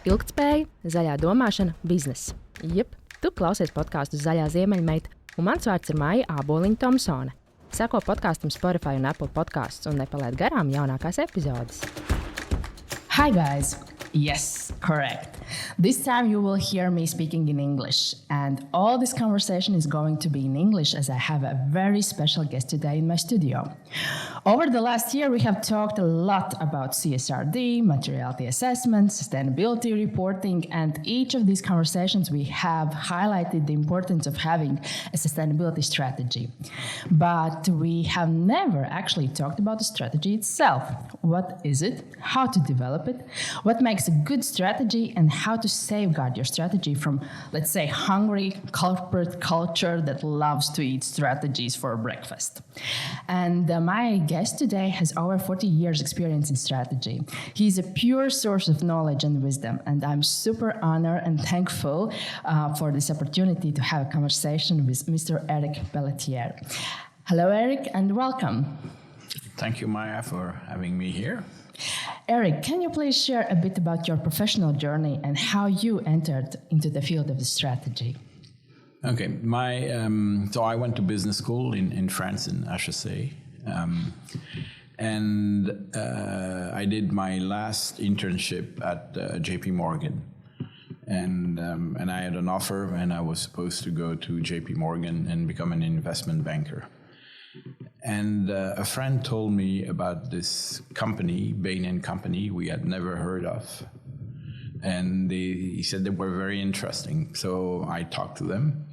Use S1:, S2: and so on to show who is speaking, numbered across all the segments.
S1: Ilgtspēja, zaļā domāšana, biznesa. Jep, tu klausies podkāstu Zaļā ziemeļmeita, un mans vārds ir Maija Āboliņa Tomsone. Seko podkāstam Spotify un Apple podcasts un nepalaid garām jaunākās epizodes.
S2: Hi guys! Yes, correct. This time you will hear me speaking in English, and all this conversation is going to be in English as I have a very special guest today in my studio. Over the last year, we have talked a lot about CSRD, materiality assessment, sustainability reporting, and each of these conversations we have highlighted the importance of having a sustainability strategy. But we have never actually talked about the strategy itself. What is it? How to develop it? What makes a good strategy, and how to safeguard your strategy from, let's say, hungry corporate culture that loves to eat strategies for breakfast. And my guest today has over 40 years experience in strategy. He's a pure source of knowledge and wisdom, and I'm super honored and thankful for this opportunity to have a conversation with Mr. S.Pelletier. Hello, Eric, and welcome.
S3: Thank you, Maya, for having me here.
S2: Eric, can you please share a bit about your professional journey and how you entered into the field of the strategy?
S3: Okay, so I went to business school in France, in HEC, and I did my last internship at JP Morgan, and I had an offer, and I was supposed to go to JP Morgan and become an investment banker. And a friend told me about this company, Bain Co, we had never heard of. And he said they were very interesting. So I talked to them.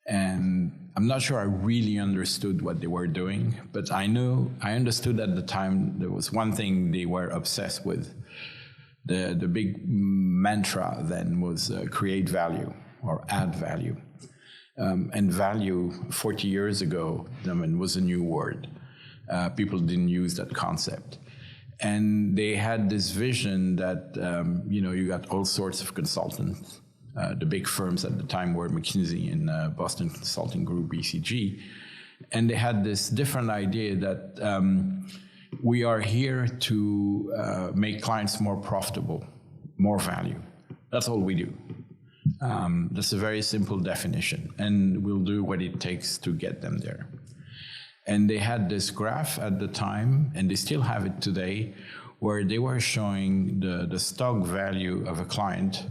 S3: And I'm not sure I really understood what they were doing, but I understood at the time there was one thing they were obsessed with. The big mantra then was create value or add value. And value 40 years ago, was a new word. People didn't use that concept. And they had this vision that, you got all sorts of consultants. The big firms at the time were McKinsey and Boston Consulting Group, BCG. And they had this different idea that we are here to make clients more profitable, more value. That's all we do. That's a very simple definition, and we'll do what it takes to get them there. And they had this graph at the time, and they still have it today, where they were showing the stock value of a client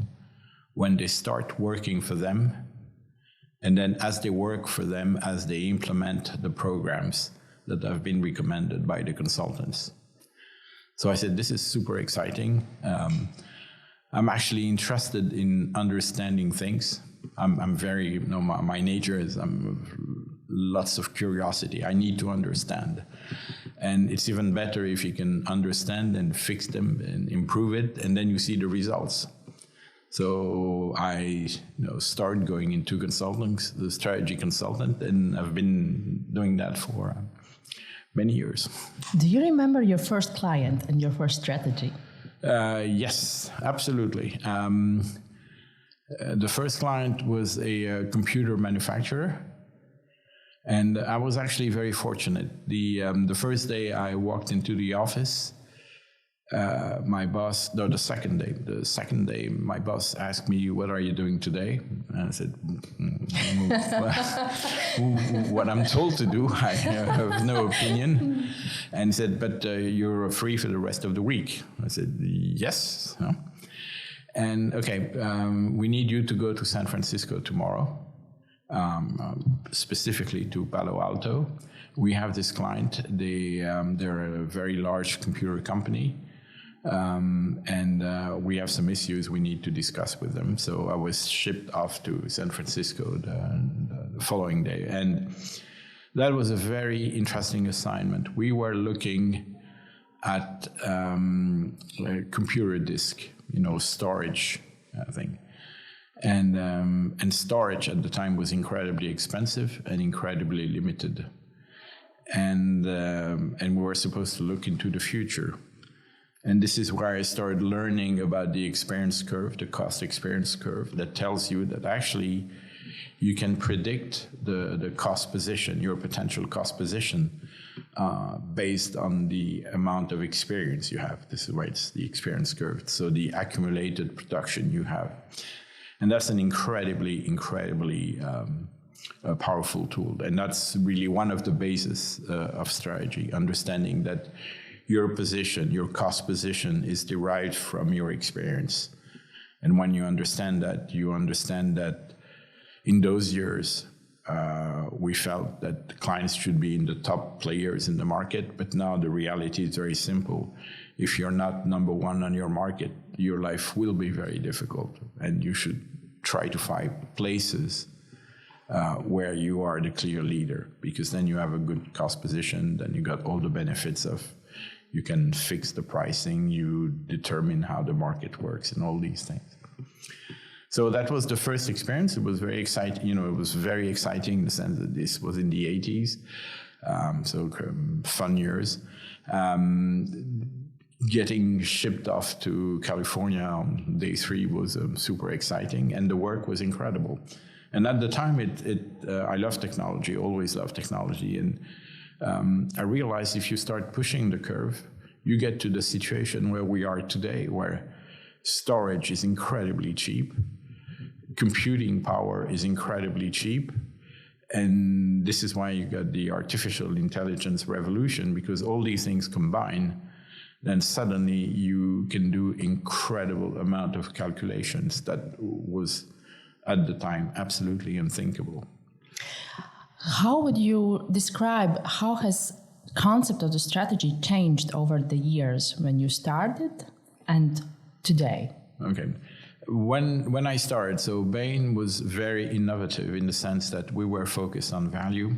S3: when they start working for them, and then as they work for them, as they implement the programs that have been recommended by the consultants. So I said, this is super exciting. I'm actually interested in understanding things. I'm very, my nature is lots of curiosity. I need to understand. And it's even better if you can understand and fix them and improve it, and then you see the results. So I started going into consulting, the strategy consultant, and I've been doing that for many years.
S2: Do you remember your first client and your first strategy?
S3: Yes, absolutely. The first client was a computer manufacturer, and I was actually very fortunate. The first day I walked into the office, my boss, the second day, my boss asked me, "What are you doing today?" And I said, "What I'm told to do. I have no opinion." And he said, "But you're free for the rest of the week." I said, "Yes." And okay, we need you to go to San Francisco tomorrow, specifically to Palo Alto. We have this client. They're a very large computer company. And we have some issues we need to discuss with them. So I was shipped off to San Francisco the following day. And that was a very interesting assignment. We were looking at a computer disk, storage thing. And storage at the time was incredibly expensive and incredibly limited. And we were supposed to look into the future. And this is where I started learning about the experience curve, the cost experience curve, that tells you that actually you can predict the cost position, your potential cost position, based on the amount of experience you have. This is why it's the experience curve. So the accumulated production you have. And that's an incredibly powerful tool. And that's really one of the bases of strategy, understanding that your position, your cost position is derived from your experience. And when you understand that in those years, we felt that the clients should be in the top players in the market, but now the reality is very simple. If you're not number one on your market, your life will be very difficult, and you should try to find places where you are the clear leader, because then you have a good cost position, then you got all the benefits of, you can fix the pricing, you determine how the market works and all these things. So that was the first experience. It was very exciting. It was very exciting in the sense that this was in the 80s. Fun years. Getting shipped off to California on day 3 was super exciting, and the work was incredible. And at the time, I love technology, always loved technology. And I realized if you start pushing the curve, you get to the situation where we are today, where storage is incredibly cheap, computing power is incredibly cheap, and this is why you got the artificial intelligence revolution, because all these things combine, then suddenly you can do incredible amount of calculations that was at the time absolutely unthinkable.
S2: How would you describe how has concept of the strategy changed over the years when you started and today?
S3: Okay. When I started, so Bain was very innovative in the sense that we were focused on value,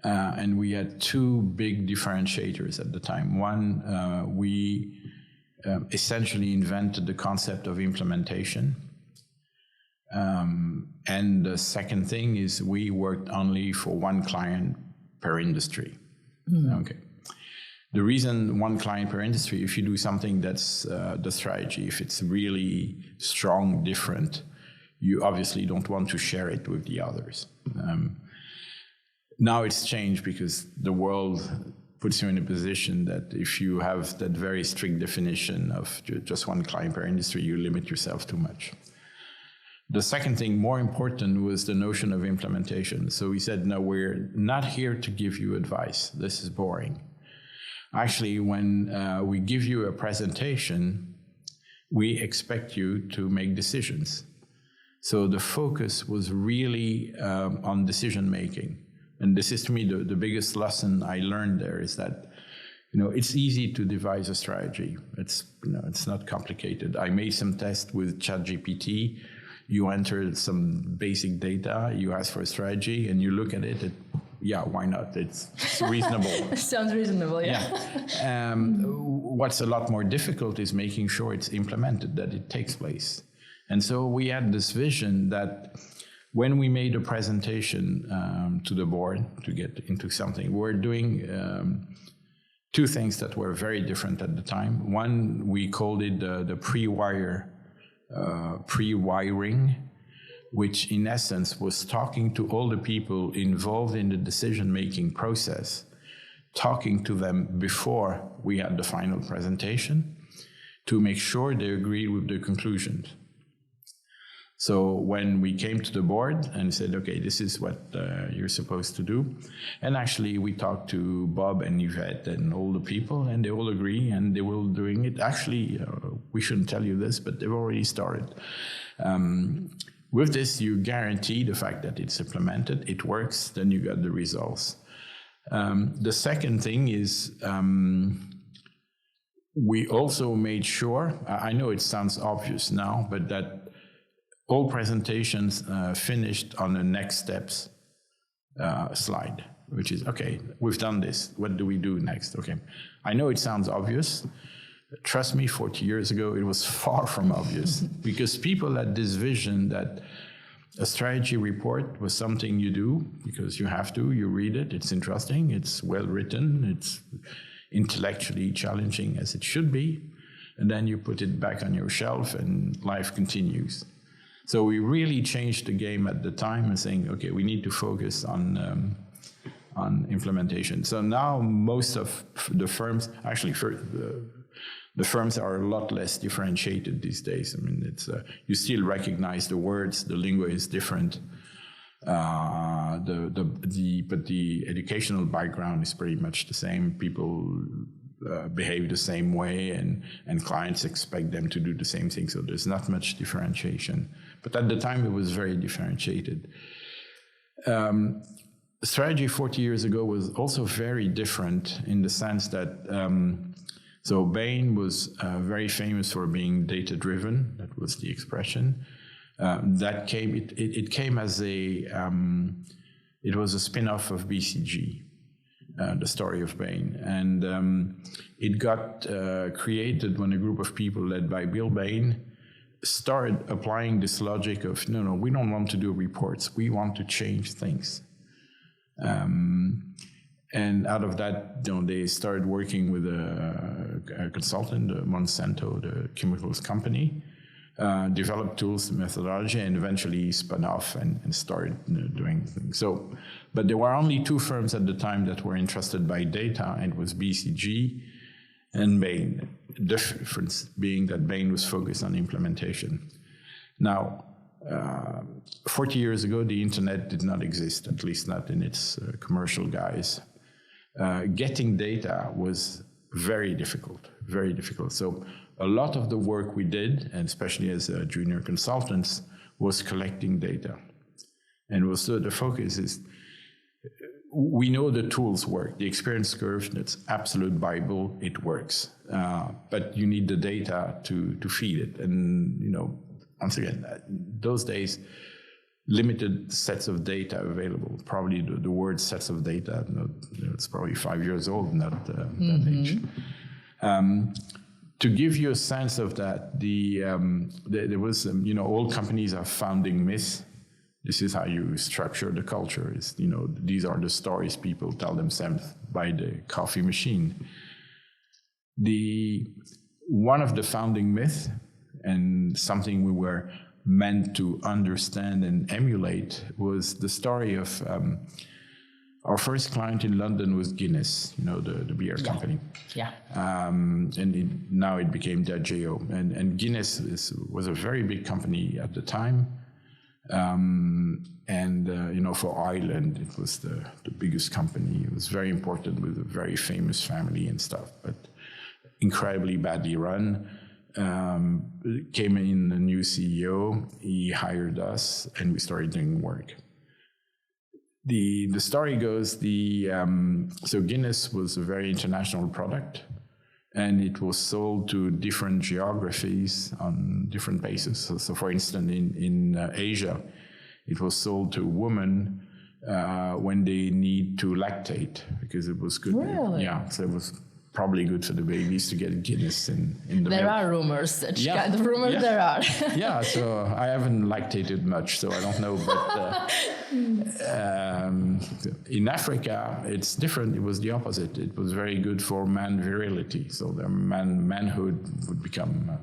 S3: and we had 2 big differentiators at the time. One, we essentially invented the concept of implementation. And the second thing is we worked only for one client per industry. Okay. The reason one client per industry, if you do something that's the strategy, if it's really strong, different, you obviously don't want to share it with the others. Now it's changed because the world puts you in a position that if you have that very strict definition of just one client per industry, you limit yourself too much. The second thing, more important, was the notion of implementation. So we said, no, we're not here to give you advice. This is boring. Actually, when we give you a presentation, we expect you to make decisions. So the focus was really on decision making. And this is, to me, the biggest lesson I learned there is that, it's easy to devise a strategy. It's not complicated. I made some tests with ChatGPT. You enter some basic data, you ask for a strategy, and you look at it, yeah, why not? It's reasonable.
S2: Sounds reasonable, yeah.
S3: What's a lot more difficult is making sure it's implemented, that it takes place. And so we had this vision that when we made a presentation to the board to get into something, we're doing 2 things that were very different at the time. One, we called it the pre-wiring, which in essence was talking to all the people involved in the decision-making process, talking to them before we had the final presentation to make sure they agreed with the conclusions. So when we came to the board and said, okay, this is what you're supposed to do, and actually we talked to Bob and Yvette and all the people, and they all agree, and they were doing it. Actually, we shouldn't tell you this, but they've already started. With this, you guarantee the fact that it's implemented, it works, then you got the results. The second thing is we also made sure, I know it sounds obvious now, but that all presentations finished on the next steps slide, which is, okay, we've done this. What do we do next? Okay, I know it sounds obvious. Trust me, 40 years ago, it was far from obvious because people had this vision that a strategy report was something you do because you have to, you read it, it's interesting, it's well written, it's intellectually challenging as it should be, and then you put it back on your shelf and life continues. So we really changed the game at the time and saying, okay, we need to focus on on implementation. So now most of the firms, actually the firms are a lot less differentiated these days. I mean, it's you still recognize the words, the lingo is different, but the educational background is pretty much the same. People behave the same way, and clients expect them to do the same thing. So there's not much differentiation. But at the time, it was very differentiated. Strategy 40 years ago was also very different in the sense that so Bain was very famous for being data-driven. That was the expression. It came as it was a spin-off of BCG, the story of Bain. And it got created when a group of people led by Bill Bain started applying this logic of, no, we don't want to do reports. We want to change things. And out of that, they started working with a consultant, Monsanto, the chemicals company, developed tools and methodology, and eventually spun off and started doing things. So, but there were only two firms at the time that were interested by data, and it was BCG and Bain. The difference being that Bain was focused on implementation. Now, 40 years ago, the internet did not exist, at least not in its commercial guise. Getting data was very difficult. So a lot of the work we did, and especially as junior consultants, was collecting data. And also the focus is, we know the tools work. The experience curve, that's absolute Bible, it works. But you need the data to feed it. And, once again, those days, limited sets of data available. Probably the word sets of data, it's probably 5 years old, not that age. To give you a sense of that, there was, all companies have founding myths. This is how you structure the culture. These are the stories people tell themselves by the coffee machine. One of the founding myths, and something we were meant to understand and emulate, was the story of our first client in London was Guinness, the beer company.
S2: Yeah.
S3: And now it became Diageo. And Guinness was a very big company at the time. For Ireland, it was the biggest company. It was very important with a very famous family and stuff, but incredibly badly run. Came in a new CEO, he hired us, and we started doing work. The story goes, so Guinness was a very international product, and it was sold to different geographies on different bases. So for instance, in Asia, it was sold to women when they need to lactate, because it was good.
S2: Really?
S3: Yeah, so it was probably good for the babies to get Guinness in the
S2: There
S3: milk.
S2: are rumors. Such kind of rumors there are.
S3: Yeah, so I haven't lactated much, so I don't know. But in Africa, it's different. It was the opposite. It was very good for man virility. So their manhood would become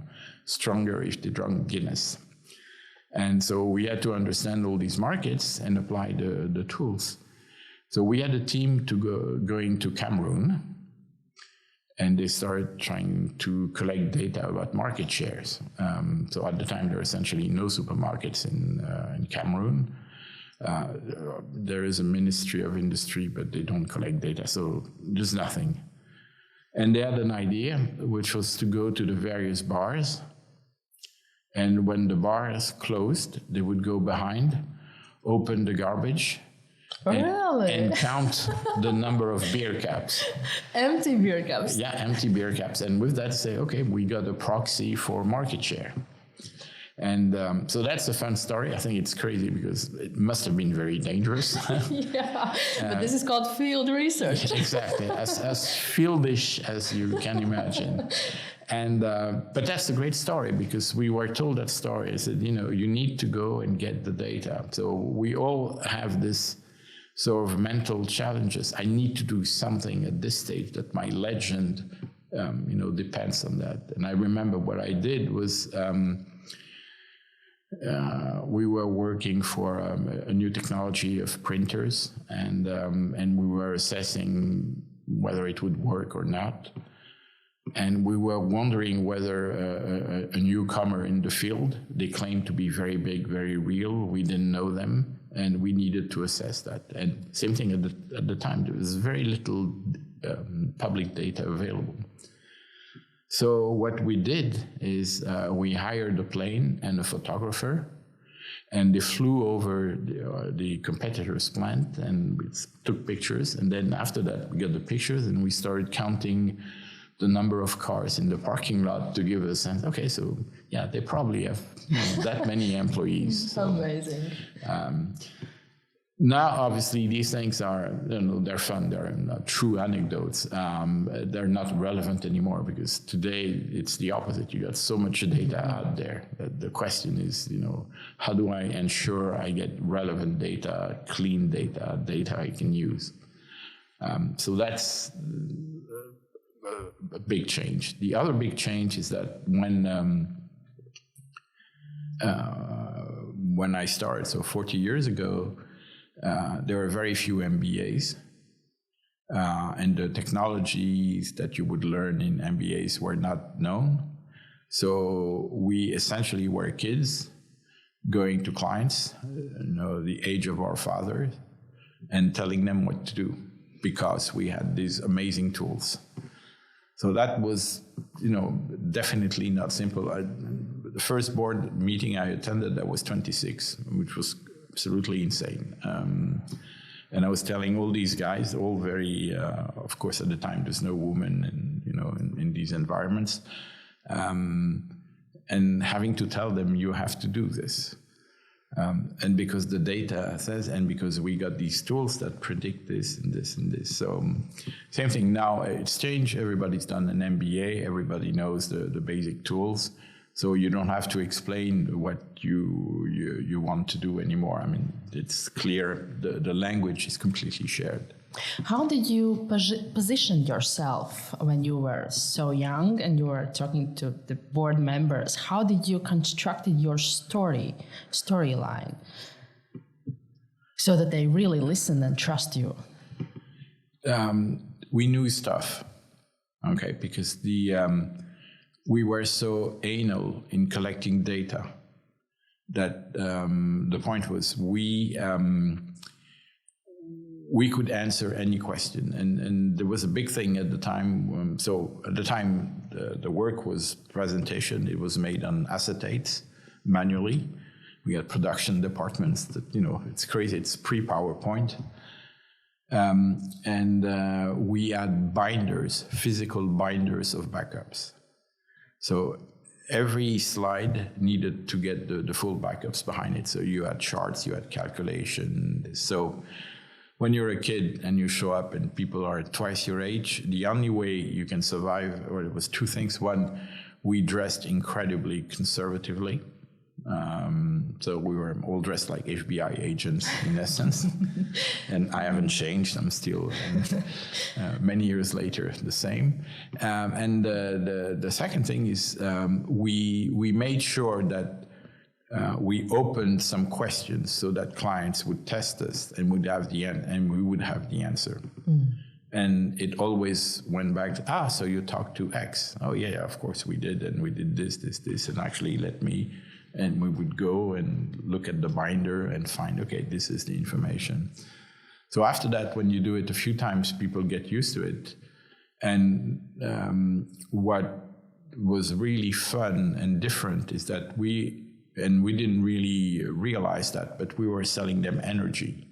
S3: stronger if they drank Guinness. And so we had to understand all these markets and apply the tools. So we had a team going to Cameroon, and they started trying to collect data about market shares. So at the time, there were essentially no supermarkets in Cameroon. There is a Ministry of Industry, but they don't collect data, so there's nothing. And they had an idea, which was to go to the various bars, and when the bars closed, they would go behind, open the garbage, and count the number of beer caps.
S2: Empty beer caps.
S3: Yeah, empty beer caps. And with that, say, okay, we got a proxy for market share. And so that's a fun story. I think it's crazy because it must have been very dangerous.
S2: Yeah, but this is called field research.
S3: Exactly, as fieldish as you can imagine. And but that's a great story, because we were told that story. I said, you need to go and get the data. So we all have this sort of mental challenges. I need to do something at this stage that my legend, depends on that. And I remember what I did was, we were working for a new technology of printers, and we were assessing whether it would work or not. And we were wondering whether a newcomer in the field, they claimed to be very big, very real. We didn't know them, and we needed to assess that. And same thing at the time, there was very little public data available. So what we did is we hired a plane and a photographer, and they flew over the competitor's plant, and we took pictures. And then after that, we got the pictures, and we started counting the number of cars in the parking lot to give us a sense. Okay, so yeah, they probably have that many employees. So,
S2: amazing.
S3: Now, obviously, these things are, they're fun. They're not true anecdotes. They're not relevant anymore because today it's the opposite. You got so much data out there. The question is, how do I ensure I get relevant data, clean data, data I can use? So that's a big change. The other big change is that when I started, so 40 years ago, there were very few MBAs, and the technologies that you would learn in MBAs were not known. So we essentially were kids going to clients, the age of our fathers, and telling them what to do because we had these amazing tools. So that was, definitely not simple. The first board meeting I attended, I was 26, which was absolutely insane. And I was telling all these guys, all very, of course, at the time, there's no woman in these environments. And having to tell them, you have to do this. And because the data says, and because we got these tools that predict this and this and this. So same thing now, it's changed. Everybody's done an MBA. Everybody knows the basic tools. So you don't have to explain what you want to do anymore. I mean, it's clear. The language is completely shared.
S2: How did you position yourself when you were so young and you were talking to the board members? How did you construct your storyline, so that they really listen and trust you?
S3: We knew stuff, okay, because we were so anal in collecting data that the point was we could answer any question. And there was a big thing at the time. So at the time, the work was presentation. It was made on acetates manually. We had production departments that, it's crazy. It's pre-PowerPoint. And we had binders, physical binders of backups. So every slide needed to get the full backups behind it. So you had charts, you had calculation. So when you're a kid and you show up and people are twice your age, the only way you can survive, or it was two things. One, we dressed incredibly conservatively. So we were all dressed like FBI agents in essence. And I haven't changed. I'm still, many years later, the same. And the second thing is we made sure that we opened some questions so that clients would test us and would have and we would have the answer. And it always went back to, so you talked to X. Oh yeah, of course we did. And we did this, and actually and we would go and look at the binder and find, okay, this is the information. So after that, when you do it a few times, people get used to it. And what was really fun and different is that we didn't really realize that, but we were selling them energy.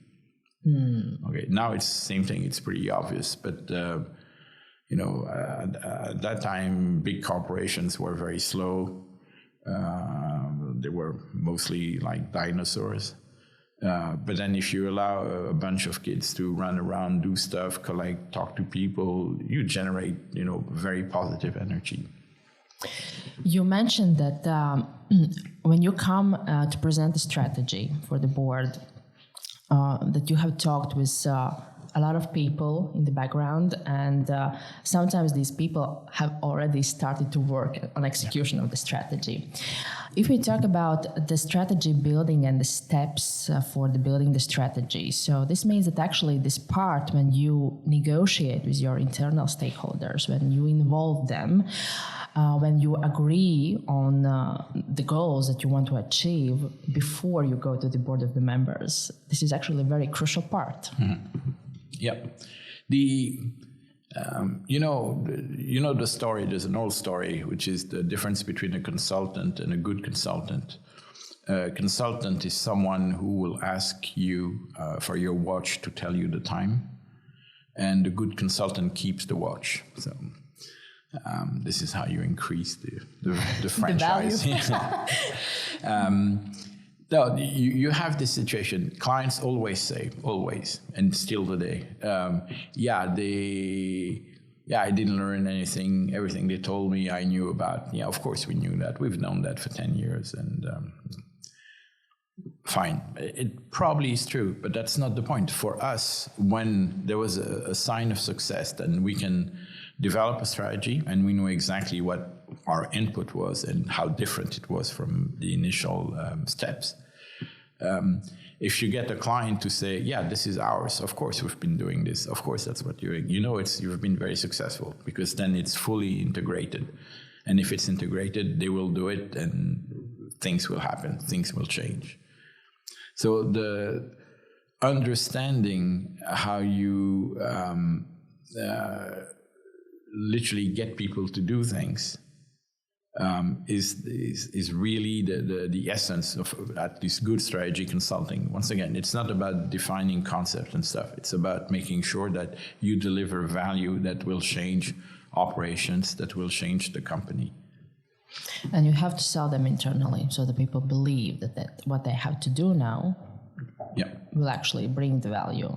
S3: Okay, now it's the same thing. It's pretty obvious, but at that time, big corporations were very slow. They were mostly like dinosaurs. But then if you allow a bunch of kids to run around, do stuff, collect, talk to people, you generate, very positive energy.
S2: You mentioned that when you come to present a strategy for the board, that you have talked with a lot of people in the background, and sometimes these people have already started to work on execution of the strategy. If we talk about the strategy building and the steps for the building the strategy, so this means that actually this part when you negotiate with your internal stakeholders, when you involve them, when you agree on the goals that you want to achieve before you go to the board of the members, this is actually a very crucial part.
S3: Mm-hmm. Yep. You know the story, there's an old story, which is the difference between a consultant and a good consultant. A consultant is someone who will ask you for your watch to tell you the time, and a good consultant keeps the watch. So this is how you increase the franchise. No, you have this situation. Clients always say, and still today, I didn't learn anything. Everything they told me, I knew about. Yeah, of course we knew that. We've known that for 10 years, and fine. It probably is true, but that's not the point. For us, when there was a sign of success, then we can develop a strategy, and we know exactly what our input was and how different it was from the initial steps. If you get a client to say, yeah, this is ours, of course we've been doing this, of course that's what you're doing, you've been very successful, because then it's fully integrated. And if it's integrated, they will do it, and things will happen, things will change. So the understanding how you literally get people to do things is really the essence of at least good strategy consulting. Once again, it's not about defining concepts and stuff. It's about making sure that you deliver value that will change operations, that will change the company.
S2: And you have to sell them internally so that people believe that what they have to do now will actually bring the value.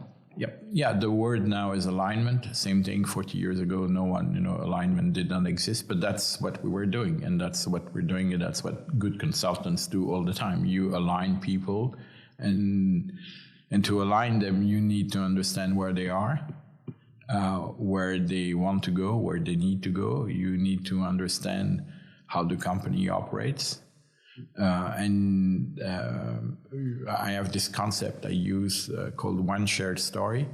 S3: Yeah, the word now is alignment. Same thing 40 years ago, alignment did not exist, but that's what we were doing, and that's what we're doing, and that's what good consultants do all the time. You align people, and to align them, you need to understand where they are, where they want to go, where they need to go. You need to understand how the company operates. I have this concept I use called one shared story,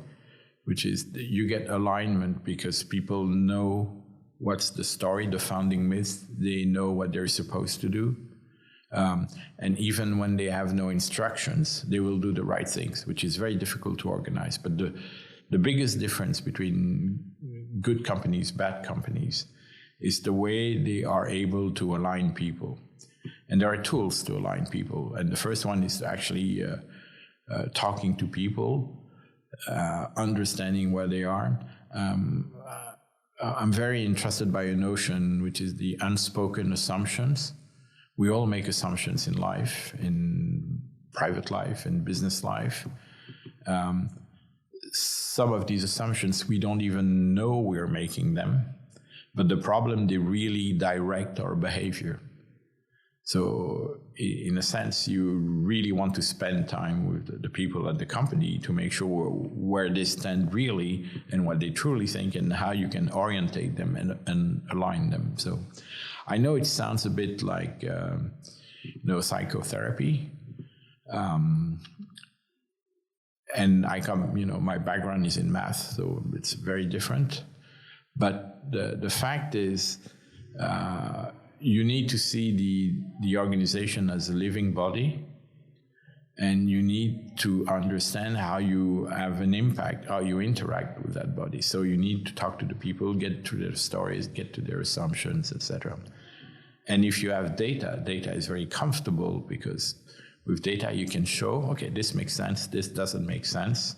S3: which is you get alignment because people know what's the story, the founding myth. They know what they're supposed to do. And even when they have no instructions, they will do the right things, which is very difficult to organize. But the biggest difference between good companies, bad companies, is the way they are able to align people. And there are tools to align people. And the first one is actually talking to people, understanding where they are. I'm very interested by a notion which is the unspoken assumptions. We all make assumptions in life, in private life, in business life. Some of these assumptions, we don't even know we're making them. But the problem, they really direct our behavior. So in a sense, you really want to spend time with the people at the company to make sure where they stand really and what they truly think and how you can orientate them and align them. So I know it sounds a bit like psychotherapy. And I come, my background is in math, so it's very different. But the fact is, you need to see the organization as a living body, and you need to understand how you have an impact, how you interact with that body. So you need to talk to the people, get to their stories, get to their assumptions, etc. And if you have data is very comfortable, because with data you can show, okay, this makes sense, this doesn't make sense.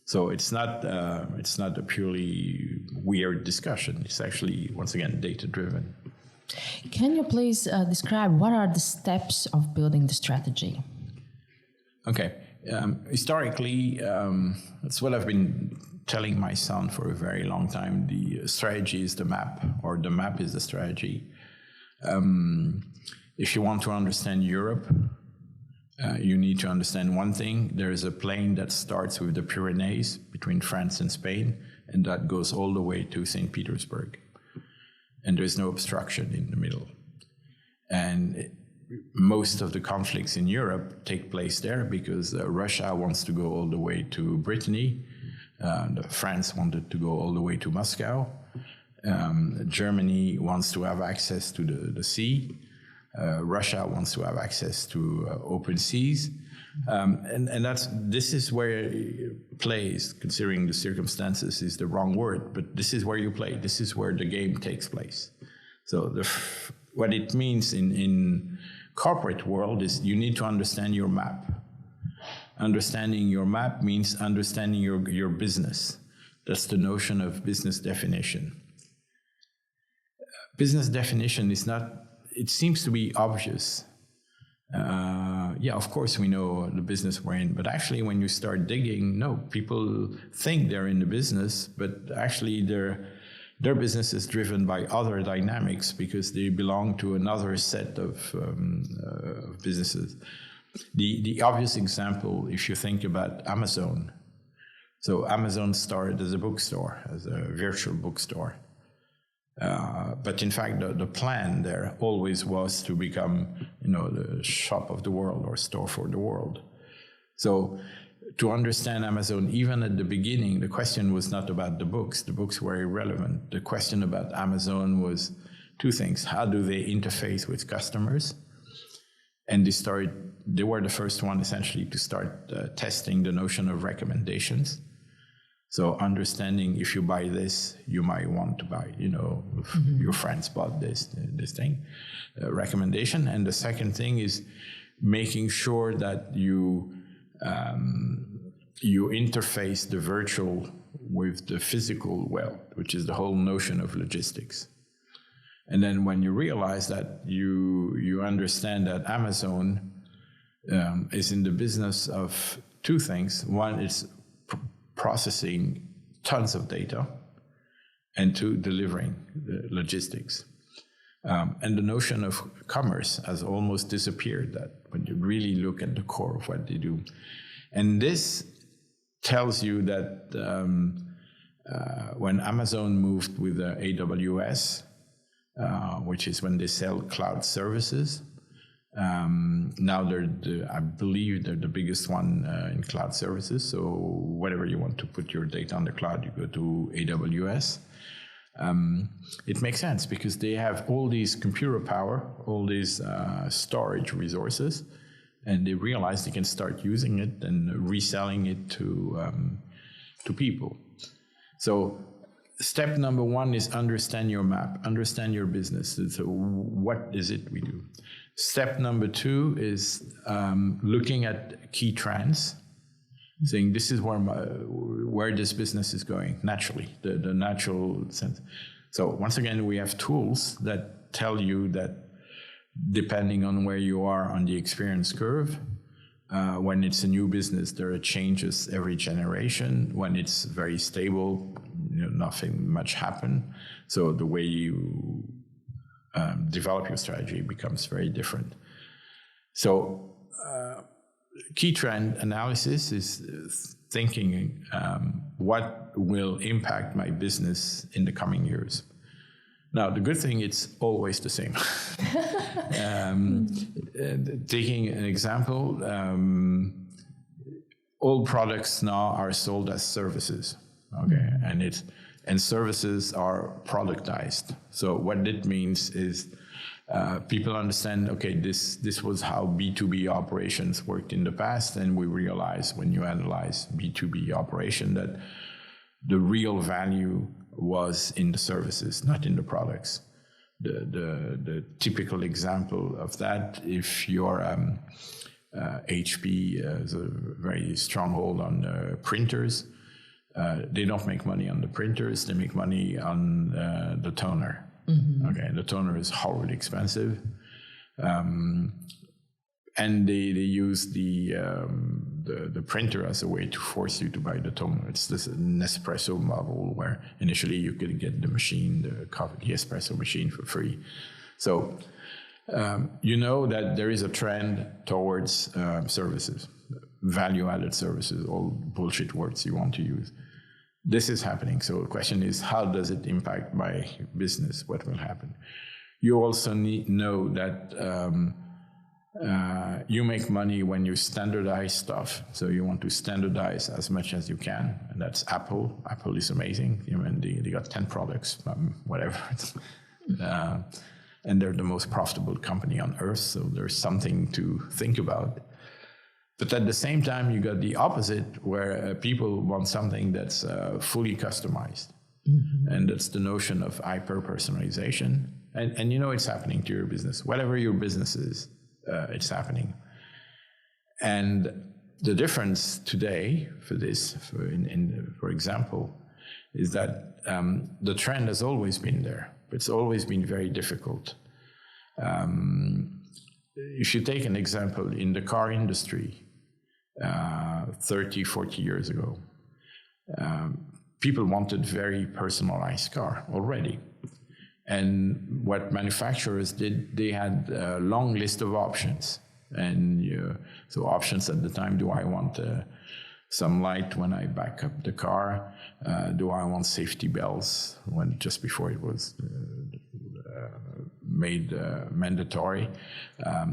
S3: So it's not a purely weird discussion. It's actually, once again, data-driven.
S2: Can you please describe what are the steps of building the strategy?
S3: Okay. Historically, that's what I've been telling my son for a very long time. The strategy is the map, or the map is the strategy. If you want to understand Europe, You need to understand one thing. There is a plane that starts with the Pyrenees between France and Spain, and that goes all the way to St. Petersburg. And there's no obstruction in the middle. And most of the conflicts in Europe take place there because Russia wants to go all the way to Brittany. France wanted to go all the way to Moscow. Germany wants to have access to the sea. Russia wants to have access to open seas. And this is where it plays, considering the circumstances is the wrong word, but this is where you play. This is where the game takes place. So what it means in corporate world is you need to understand your map. Understanding your map means understanding your business. That's the notion of business definition. Business definition is not, it seems to be obvious. Of course we know the business we're in, but actually when you start digging, no, people think they're in the business, but actually their business is driven by other dynamics because they belong to another set of businesses. The obvious example, if you think about Amazon. So Amazon started as a bookstore, as a virtual bookstore. But in fact, the plan there always was to become, the shop of the world or store for the world. So to understand Amazon, even at the beginning, the question was not about the books. The books were irrelevant. The question about Amazon was two things. How do they interface with customers? And they were the first one essentially to start testing the notion of recommendations. So understanding if you buy this, you might want to buy, your friends bought this thing, recommendation. And the second thing is making sure that you interface the virtual with the physical well, which is the whole notion of logistics. And then when you realize that you understand that Amazon is in the business of two things. One is processing tons of data, and two, delivering the logistics. And the notion of commerce has almost disappeared, that when you really look at the core of what they do. And this tells you that when Amazon moved with AWS, which is when they sell cloud services, now I believe they're the biggest one in cloud services. So whenever you want to put your data on the cloud, you go to AWS. It makes sense because they have all these computer power, all these storage resources, and they realize they can start using it and reselling it to people. So step number one is understand your map, understand your business. So what is it we do? Step number two is looking at key trends, saying this is where this business is going naturally, the natural sense. So once again, we have tools that tell you that depending on where you are on the experience curve, when it's a new business, there are changes every generation. When it's very stable, nothing much happen. So the way you develop your strategy becomes very different. So key trend analysis is thinking what will impact my business in the coming years. Now, the good thing, it's always the same. Taking an example, all products now are sold as services. Okay, and services are productized. So what that means is people understand, okay, this was how B2B operations worked in the past, and we realize when you analyze B2B operation that the real value was in the services, not in the products. The typical example of that, if your HP has a very strong hold on printers, they don't make money on the printers, they make money on the toner. Mm-hmm. Okay, the toner is horribly expensive. And they use the printer as a way to force you to buy the toner. It's this Nespresso model where initially you could get the machine, the espresso machine for free. So You know that there is a trend towards services, value-added services, all bullshit words you want to use. This is happening. So the question is, how does it impact my business? What will happen? You also know that you make money when you standardize stuff. So you want to standardize as much as you can. And that's Apple. Apple is amazing. I mean, they got 10 products, whatever. And they're the most profitable company on earth. So there's something to think about. But at the same time, you got the opposite, where people want something that's fully customized. Mm-hmm. And that's the notion of hyper-personalization. And you know it's happening to your business. Whatever your business is, it's happening. And the difference today for this, for example, is that the trend has always been there. It's always been very difficult. If you take an example in the car industry, 30, 40 years ago, people wanted very personalized car already. And what manufacturers did, they had a long list of options. And so options at the time, do I want some light when I back up the car? Do I want safety belts just before it was made mandatory?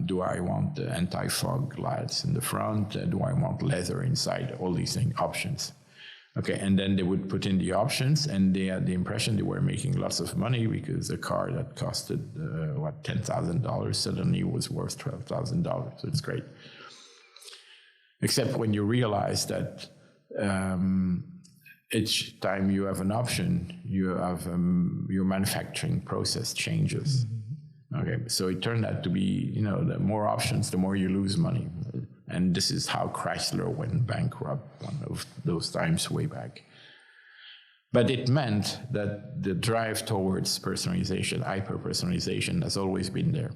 S3: Do I want anti-fog lights in the front? Do I want leather inside? All these things, options. Okay, and then they would put in the options, and they had the impression they were making lots of money because a car that costed, $10,000 suddenly was worth $12,000. So it's great. Except when you realize that each time you have an option, you have your manufacturing process changes. Mm-hmm. Okay, so it turned out to be, the more options, the more you lose money. And this is how Chrysler went bankrupt one of those times way back. But it meant that the drive towards personalization, hyper-personalization, has always been there.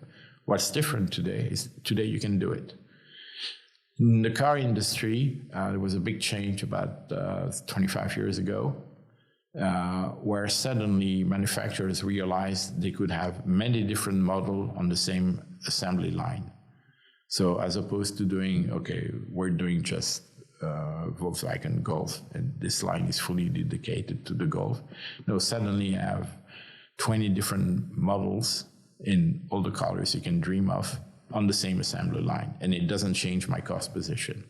S3: What's different today is today you can do it. In the car industry, there was a big change about 25 years ago, where suddenly manufacturers realized they could have many different models on the same assembly line. So as opposed to doing, we're doing just Volkswagen Golf, and this line is fully dedicated to the Golf. No, suddenly you have 20 different models in all the colors you can dream of on the same assembly line, and it doesn't change my cost position.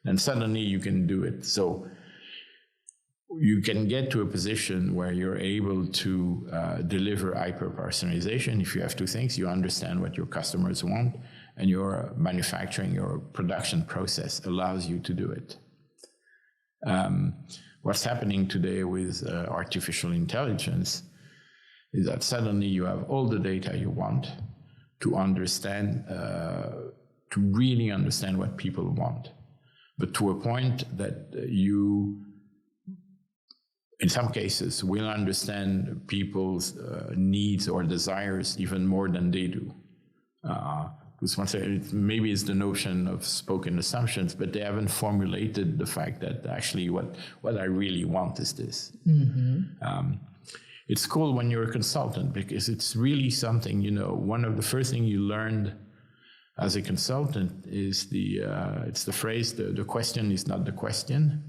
S3: And suddenly you can do it. So you can get to a position where you're able to deliver hyper-personalization if you have two things. You understand what your customers want, and your manufacturing, your production process allows you to do it. What's happening today with artificial intelligence is that suddenly you have all the data you want to understand, to really understand what people want, but to a point that you, in some cases, will understand people's needs or desires even more than they do. Maybe it's the notion of spoken assumptions, but they haven't formulated the fact that actually what I really want is this. Mm-hmm. It's cool when you're a consultant because it's really something, one of the first things you learned as a consultant is it's the phrase, the question is not the question.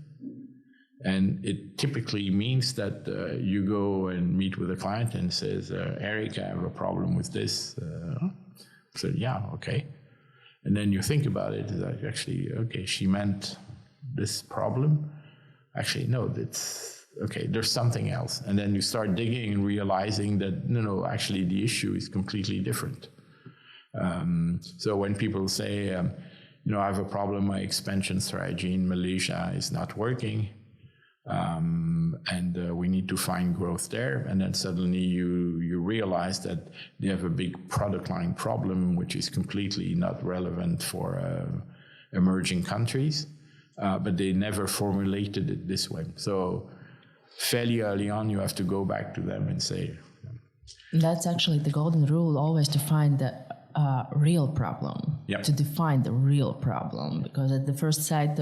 S3: And it typically means that you go and meet with a client and says, Eric, I have a problem with this. So yeah, okay. And then you think about it, like, actually, she meant this problem. Actually, no, that's, there's something else. And then you start digging and realizing that, no, actually the issue is completely different. So when people say, I have a problem, my expansion strategy in Malaysia is not working, and we need to find growth there. And then suddenly you realize that they have a big product line problem, which is completely not relevant for emerging countries, but they never formulated it this way. So fairly early on, you have to go back to them and say...
S2: That's actually the golden rule, always to find the real problem. to define the real problem, because at the first sight,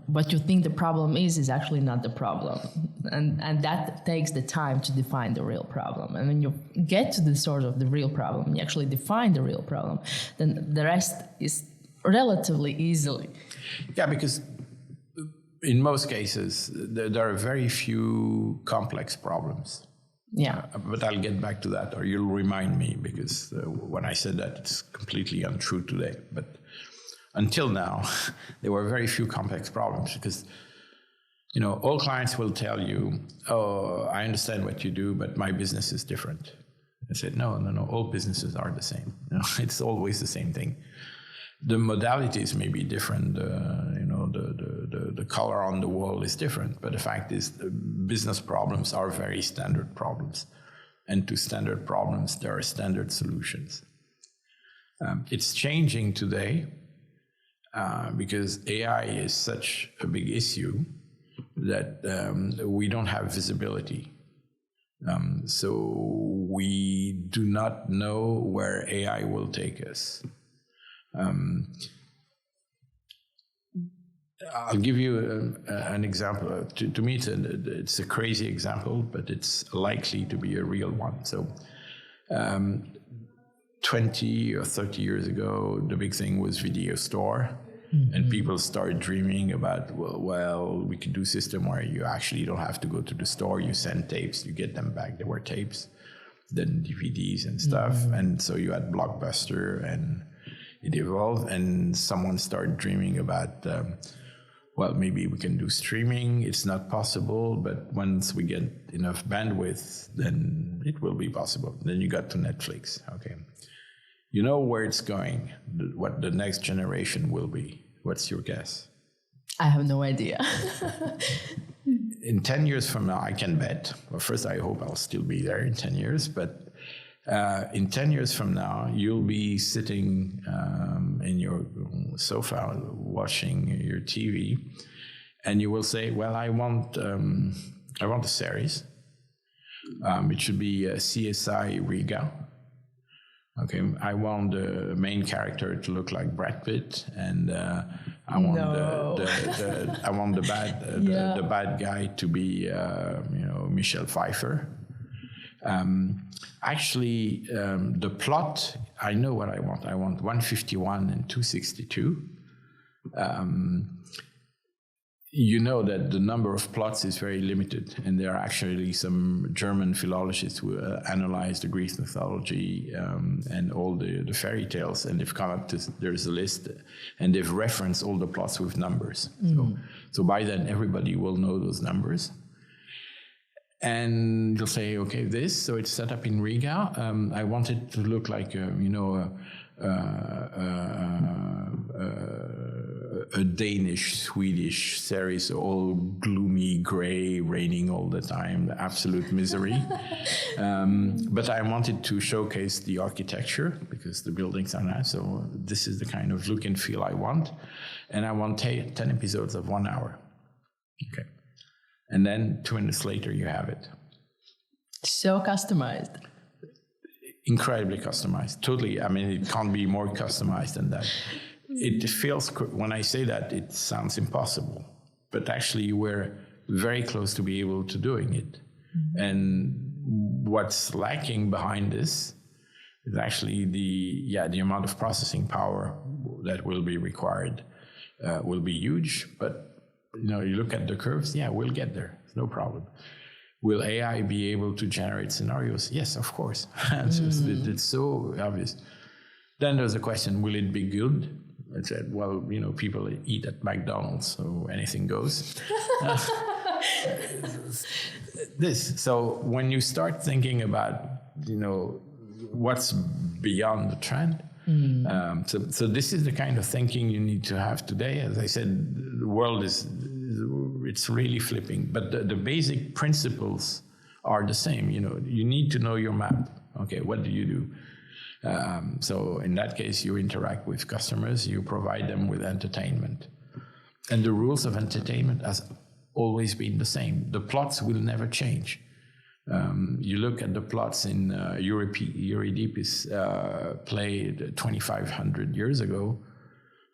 S2: what you think the problem is actually not the problem. And that takes the time to define the real problem. And when you get to the source of the real problem, you actually define the real problem, then the rest is relatively easily.
S3: Yeah, because in most cases, there are very few complex problems.
S2: Yeah.
S3: But I'll get back to that, or you'll remind me, because when I said that, it's completely untrue today. But until now, there were very few complex problems, because, all clients will tell you, oh, I understand what you do, but my business is different. I said, no, all businesses are the same. It's always the same thing. The modalities may be different, the color on the wall is different, but the fact is the business problems are very standard problems. And to standard problems, there are standard solutions. It's changing today because AI is such a big issue that we don't have visibility. So we do not know where AI will take us. I'll give you an example. To me, it's a crazy example, but it's likely to be a real one. So 20 or 30 years ago, the big thing was video store. Mm-hmm. And people started dreaming about, well, we could do a system where you actually don't have to go to the store. You send tapes, you get them back. There were tapes, then DVDs and stuff. Mm-hmm. And so you had Blockbuster, and it evolved, and someone started dreaming about, maybe we can do streaming. It's not possible, but once we get enough bandwidth, then it will be possible. Then you got to Netflix. Okay. You know where it's going, what the next generation will be. What's your guess?
S2: I have no idea.
S3: In 10 years from now, I can bet. Well, first, I hope I'll still be there in 10 years, but in 10 years from now, you'll be sitting in your sofa watching your TV, and you will say, well, I want a series. It should be CSI Riga. Okay, I want the main character to look like Brad Pitt, and I want the bad guy to be Michelle Pfeiffer. Actually, the plot, I know what I want. I want 151 and 262. You know that the number of plots is very limited, and there are actually some German philologists who analyze the Greek mythology and all the fairy tales, and they've come up to, there's a list, and they've referenced all the plots with numbers. Mm. So by then, everybody will know those numbers. And you'll say, okay, so it's set up in Riga. I want it to look like, a Danish, Swedish series, all gloomy, gray, raining all the time, the absolute misery. But I wanted to showcase the architecture because the buildings are nice. So this is the kind of look and feel I want. And I want 10 episodes of 1 hour. Okay. And then 2 minutes later, you have it.
S2: So customized.
S3: Incredibly customized. Totally. I mean, it can't be more customized than that. It feels, when I say that, it sounds impossible. But actually, we're very close to be able to doing it. Mm-hmm. And what's lacking behind this is actually the amount of processing power that will be required will be huge. But you look at the curves, we'll get there. No problem. Will AI be able to generate scenarios? Yes, of course. It's so obvious. Then there's a question, will it be good? I said, well, people eat at McDonald's, so anything goes. So when you start thinking about, what's beyond the trend, so this is the kind of thinking you need to have today. As I said, the world it's really flipping, but the basic principles are the same. You need to know your map. Okay, what do you do? So in that case, you interact with customers, you provide them with entertainment. And the rules of entertainment has always been the same. The plots will never change. You look at the plots in Euripides play 2,500 years ago,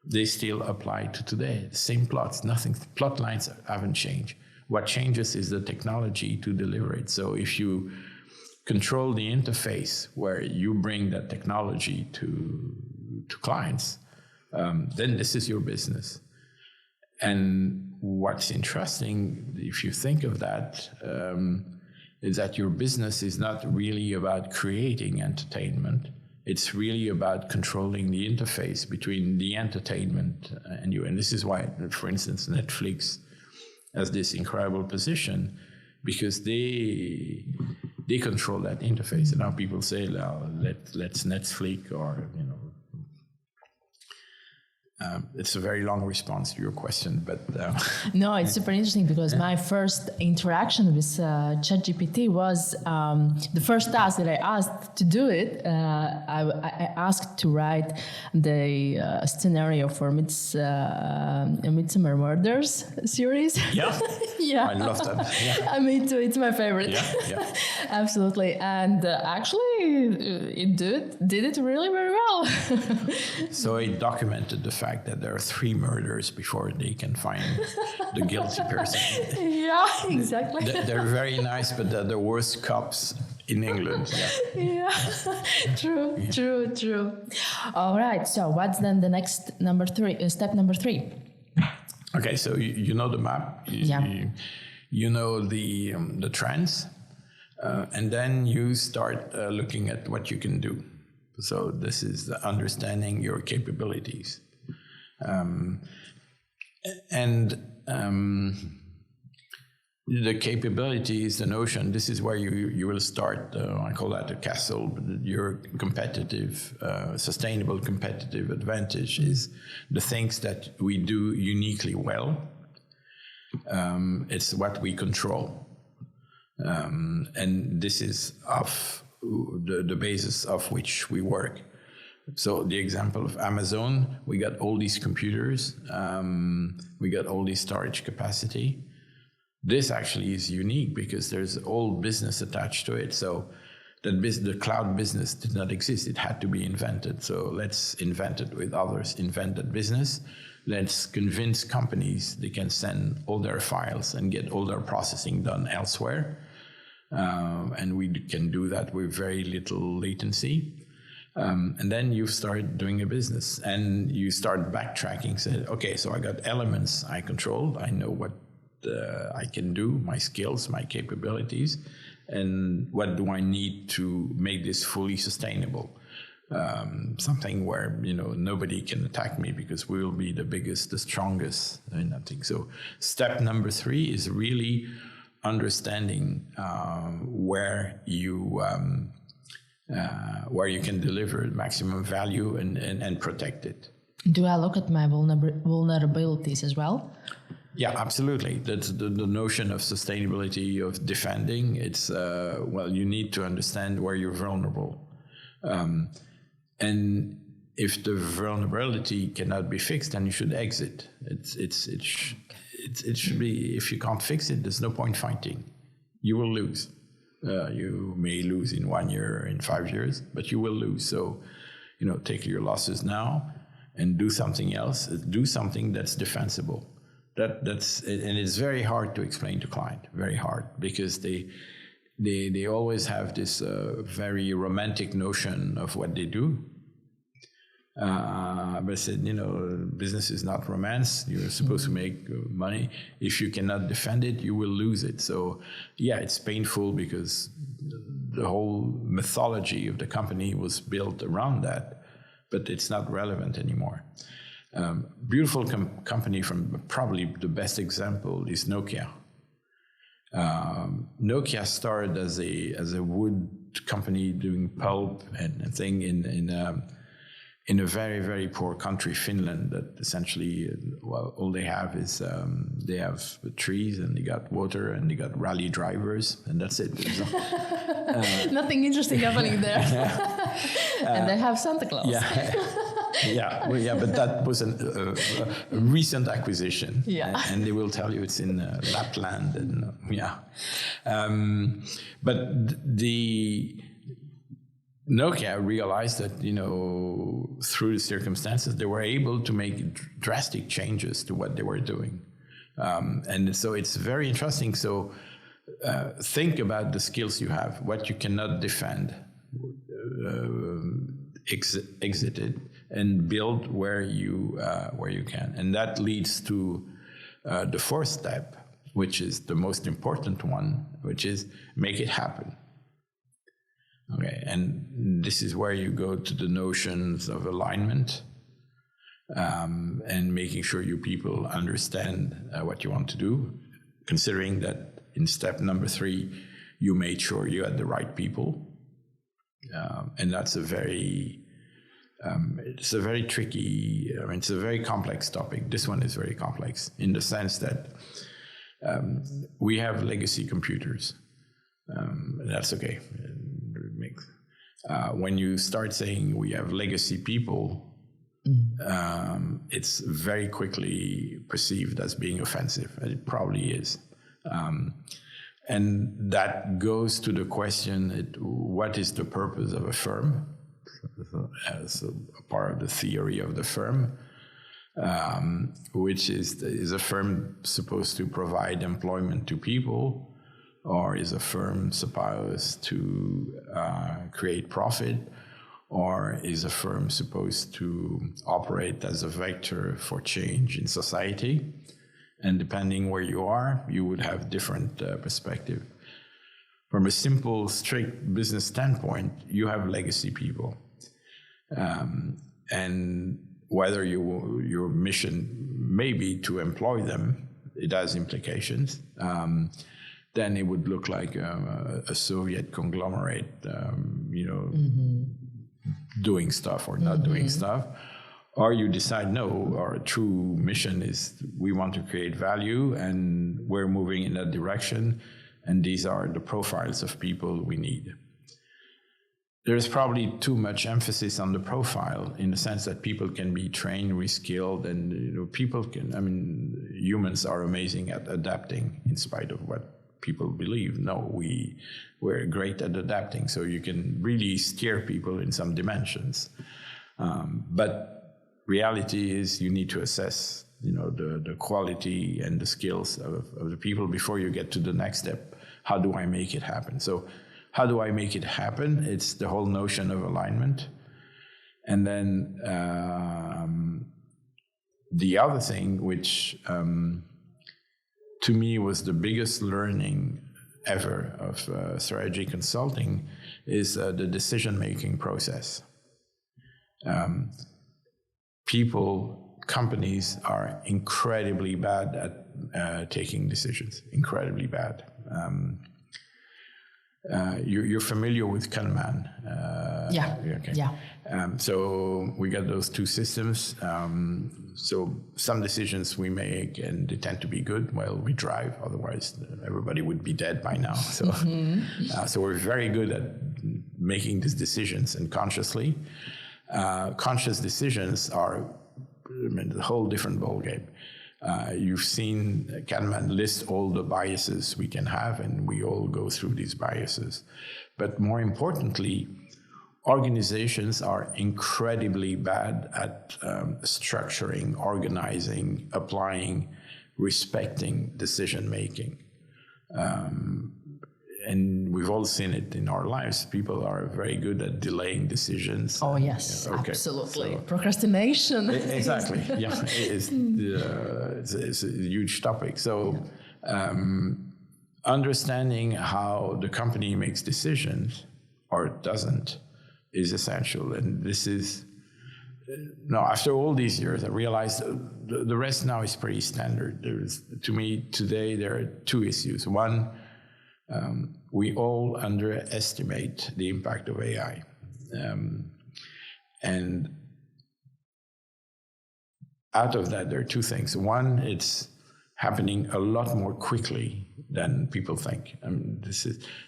S3: they still apply to today. Same plots, nothing. Plot lines haven't changed. What changes is the technology to deliver it. So if you control the interface where you bring that technology to clients, then this is your business. And what's interesting, if you think of that, is that your business is not really about creating entertainment. It's really about controlling the interface between the entertainment and you. And this is why, for instance, Netflix has this incredible position, because they control that interface. And now people say, let's Netflix, or, it's a very long response to your question, but...
S2: No, it's super interesting, because my first interaction with ChatGPT was the first task that I asked to do it. I asked to write the scenario for Midsomer Murders series.
S3: Yeah,
S2: yeah,
S3: I love that. Yeah.
S2: Me too, it's my favorite.
S3: Yeah.
S2: Absolutely, and actually it did it really very well.
S3: So it documented the fact that there are 3 murders before they can find the guilty person.
S2: Yeah, exactly.
S3: They're very nice, but they're the worst cops in England.
S2: Yeah. True. All right. So what's then the next step number 3?
S3: Okay, so you know the map. You know the trends, and then you start looking at what you can do. So this is the understanding your capabilities. The capabilities, the notion, this is where you will start, I call that a castle, but your competitive, sustainable competitive advantage is the things that we do uniquely well. It's what we control. And this is of the basis of which we work. So the example of Amazon, we got all these computers, we got all this storage capacity. This actually is unique because there's all business attached to it. So the cloud business did not exist. It had to be invented. So let's invent it with others, invent that business. Let's convince companies they can send all their files and get all their processing done elsewhere. And we can do that with very little latency. And then you start doing a business and you start backtracking. Say, okay, so I got elements I control. I know what I can do, my skills, my capabilities, and what do I need to make this fully sustainable? Something where nobody can attack me because we will be the biggest, the strongest, and nothing. So step number 3 is really understanding where you can deliver maximum value and protect it.
S2: Do I look at my vulnerabilities as well?
S3: Yeah, absolutely. That's the notion of sustainability, of defending. It's, you need to understand where you're vulnerable. And if the vulnerability cannot be fixed, then you should exit. It should be, if you can't fix it, there's no point fighting. You will lose. You may lose in 1 year, in 5 years, but you will lose. So, take your losses now and do something else. Do something that's defensible. That's and it's very hard to explain to client. Very hard, because they always have this very romantic notion of what they do. But I said, business is not romance. You're supposed to make money. If you cannot defend it, you will lose it. So, yeah, it's painful because the whole mythology of the company was built around that, but it's not relevant anymore. Beautiful company from probably the best example is Nokia. Nokia started as a wood company doing pulp and thing in a very, very poor country, Finland, that essentially, all they have is they have trees and they got water and they got rally drivers and that's it.
S2: Nothing interesting happening there. And they have Santa Claus.
S3: Yeah, but that was a recent acquisition.
S2: Yeah.
S3: And they will tell you it's in Lapland and but Nokia realized that, through the circumstances, they were able to make drastic changes to what they were doing. And so it's very interesting. So think about the skills you have, what you cannot defend, exit it, and build where you can. And that leads to the fourth step, which is the most important one, which is make it happen. Okay, and this is where you go to the notions of alignment and making sure your people understand what you want to do, considering that in step number 3, you made sure you had the right people. And that's it's a very tricky, it's a very complex topic. This one is very complex in the sense that we have legacy computers. That's okay. When you start saying we have legacy people, it's very quickly perceived as being offensive, and it probably is. And that goes to the question, what is the purpose of a firm? As a part of the theory of the firm, which is a firm supposed to provide employment to people, or is a firm supposed to create profit, or is a firm supposed to operate as a vector for change in society? And depending where you are, you would have different perspective. From a simple, strict business standpoint, you have legacy people. And whether your mission may be to employ them, it has implications. Then it would look like a Soviet conglomerate, doing stuff or not doing stuff. Or you decide, no, our true mission is we want to create value and we're moving in that direction. And these are the profiles of people we need. There's probably too much emphasis on the profile in the sense that people can be trained, reskilled, and humans are amazing at adapting in spite of what people believe. No, we're great at adapting, so you can really steer people in some dimensions. But reality is you need to assess, the quality and the skills of the people before you get to the next step. How do I make it happen? So how do I make it happen? It's the whole notion of alignment. And then the other thing, which to me was the biggest learning ever of strategy consulting, is the decision-making process. Companies are incredibly bad at taking decisions, incredibly bad. You're familiar with Kanban.
S2: Yeah.
S3: Okay.
S2: Yeah.
S3: So we got those two systems. So some decisions we make, and they tend to be good. Well, we drive, otherwise everybody would be dead by now. So, so we're very good at making these decisions, and consciously. Conscious decisions are a whole different ballgame. You've seen Kahneman list all the biases we can have, and we all go through these biases. But more importantly, organizations are incredibly bad at structuring, organizing, applying, respecting decision-making. And we've all seen it in our lives. People are very good at delaying decisions.
S2: Oh, yes, absolutely. So, procrastination.
S3: Exactly, yeah. It's a huge topic. So understanding how the company makes decisions or doesn't is essential. And this is, now after all these years, I realized the rest now is pretty standard. To me, today, there are two issues. One, we all underestimate the impact of AI. And out of that, there are two things. One, it's happening a lot more quickly than people think.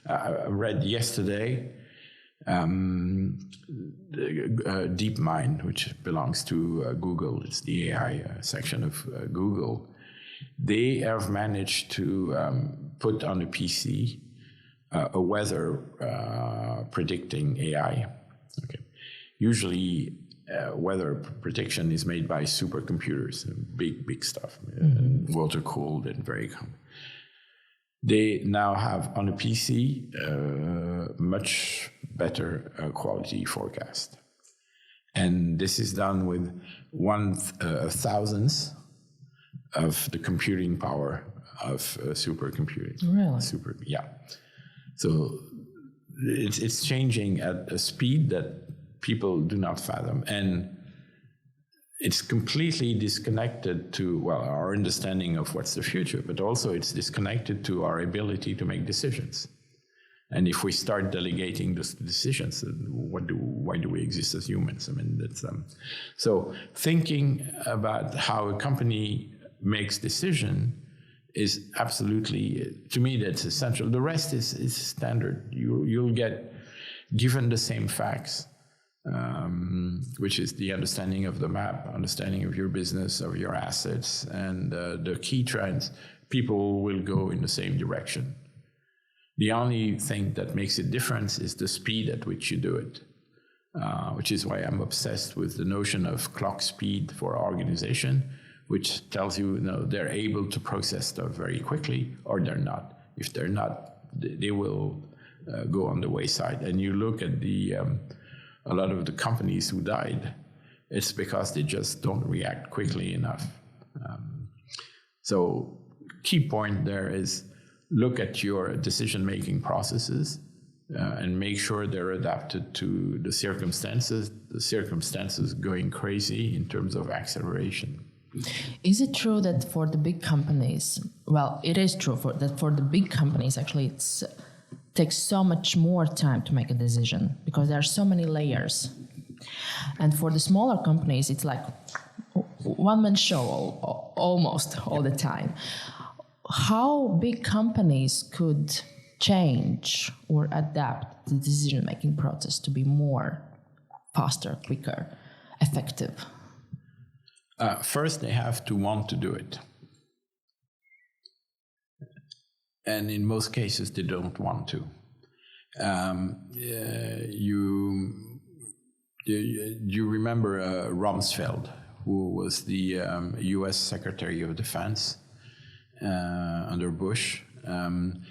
S3: I read yesterday, DeepMind, which belongs to Google, it's the AI section of Google. They have managed to put on a PC a weather predicting AI, usually weather prediction is made by supercomputers, big stuff, water cooled and very common. They now have on a PC much better quality forecast. And this is done with 1,000th of the computing power of supercomputing.
S2: Really?
S3: Yeah. So it's changing at a speed that people do not fathom. And it's completely disconnected to, our understanding of what's the future, but also it's disconnected to our ability to make decisions. And if we start delegating those decisions, why do we exist as humans? I mean, that's so thinking about how a company makes decision is absolutely, to me, that's essential. The rest is standard. You'll get given the same facts, which is the understanding of the map, understanding of your business, of your assets, and the key trends. People will go in the same direction. The only thing that makes a difference is the speed at which you do it, which is why I'm obsessed with the notion of clock speed for our organization, which tells you, they're able to process stuff very quickly, or they're not. If they're not, they will go on the wayside. And you look at a lot of the companies who died, it's because they just don't react quickly enough. So key point there is look at your decision-making processes and make sure they're adapted to the circumstances going crazy in terms of acceleration.
S2: Is it true that for the big companies, it is true that for the big companies, actually, it takes so much more time to make a decision because there are so many layers. And for the smaller companies, it's like one-man show almost all the time. How big companies could change or adapt the decision-making process to be more faster, quicker, effective?
S3: First, they have to want to do it. And in most cases, they don't want to. You remember Rumsfeld, who was the U.S. Secretary of Defense under Bush, and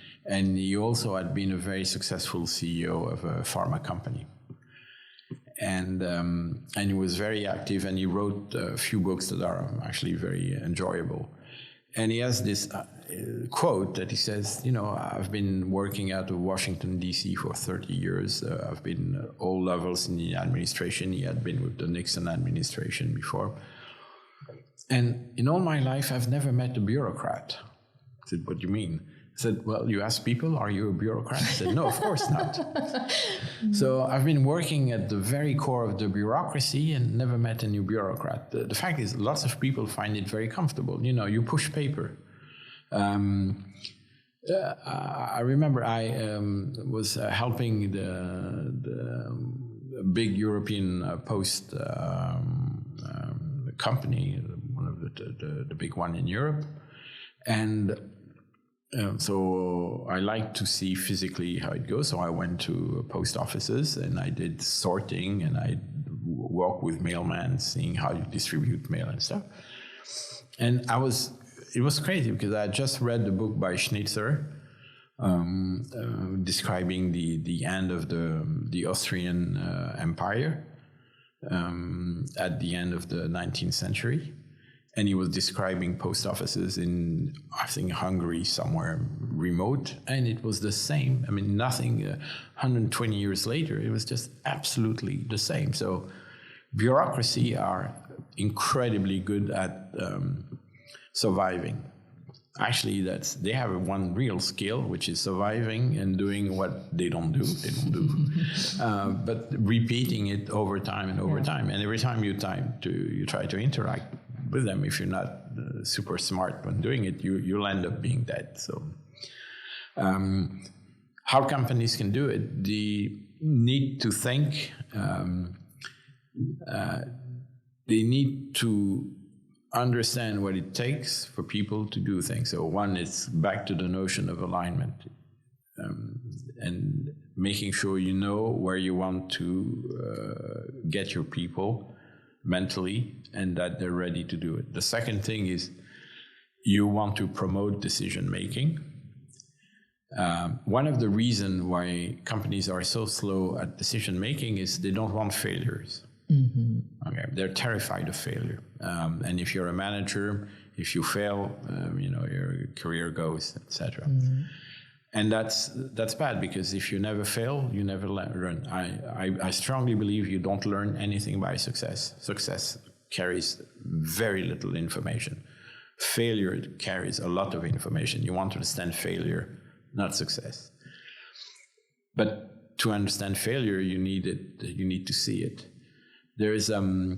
S3: he also had been a very successful CEO of a pharma company. And he was very active, and he wrote a few books that are actually very enjoyable. And he has this quote that he says, I've been working out of Washington, D.C. for 30 years. I've been at all levels in the administration. He had been with the Nixon administration before. And in all my life, I've never met a bureaucrat. I said, what do you mean? I said, well, you ask people, are you a bureaucrat? I said, no, of course not. So I've been working at the very core of the bureaucracy and never met a new bureaucrat. The fact is, lots of people find it very comfortable. You push paper. I remember I was helping the big European post company, one of the big one in Europe. And so I like to see physically how it goes. So I went to post offices and I did sorting and I walked with mailmen, seeing how you distribute mail and stuff. And it was crazy because I just read the book by Schnitzer describing the end of the Austrian Empire at the end of the 19th century. And he was describing post offices in, I think, Hungary, somewhere remote. And it was the same. I mean, nothing 120 years later, it was just absolutely the same. So bureaucracy are incredibly good at surviving. Actually, they have one real skill, which is surviving and doing what they don't do. But repeating it over time and over time. And every time you try to interact with them, if you're not super smart when doing it, you'll end up being dead. So how companies can do it? They need to think. They need to understand what it takes for people to do things. So one, it's back to the notion of alignment. And making sure you know where you want to get your people mentally and that they're ready to do it. The second thing is you want to promote decision making. One of the reasons why companies are so slow at decision making is they don't want failures. Okay, they're terrified of failure. And if you're a manager, if you fail, your career goes, etc. And that's bad, because if you never fail, you never learn. I strongly believe you don't learn anything by success. Success carries very little information. Failure carries a lot of information. You want to understand failure, not success. But to understand failure, you need it. You need to see it. There is I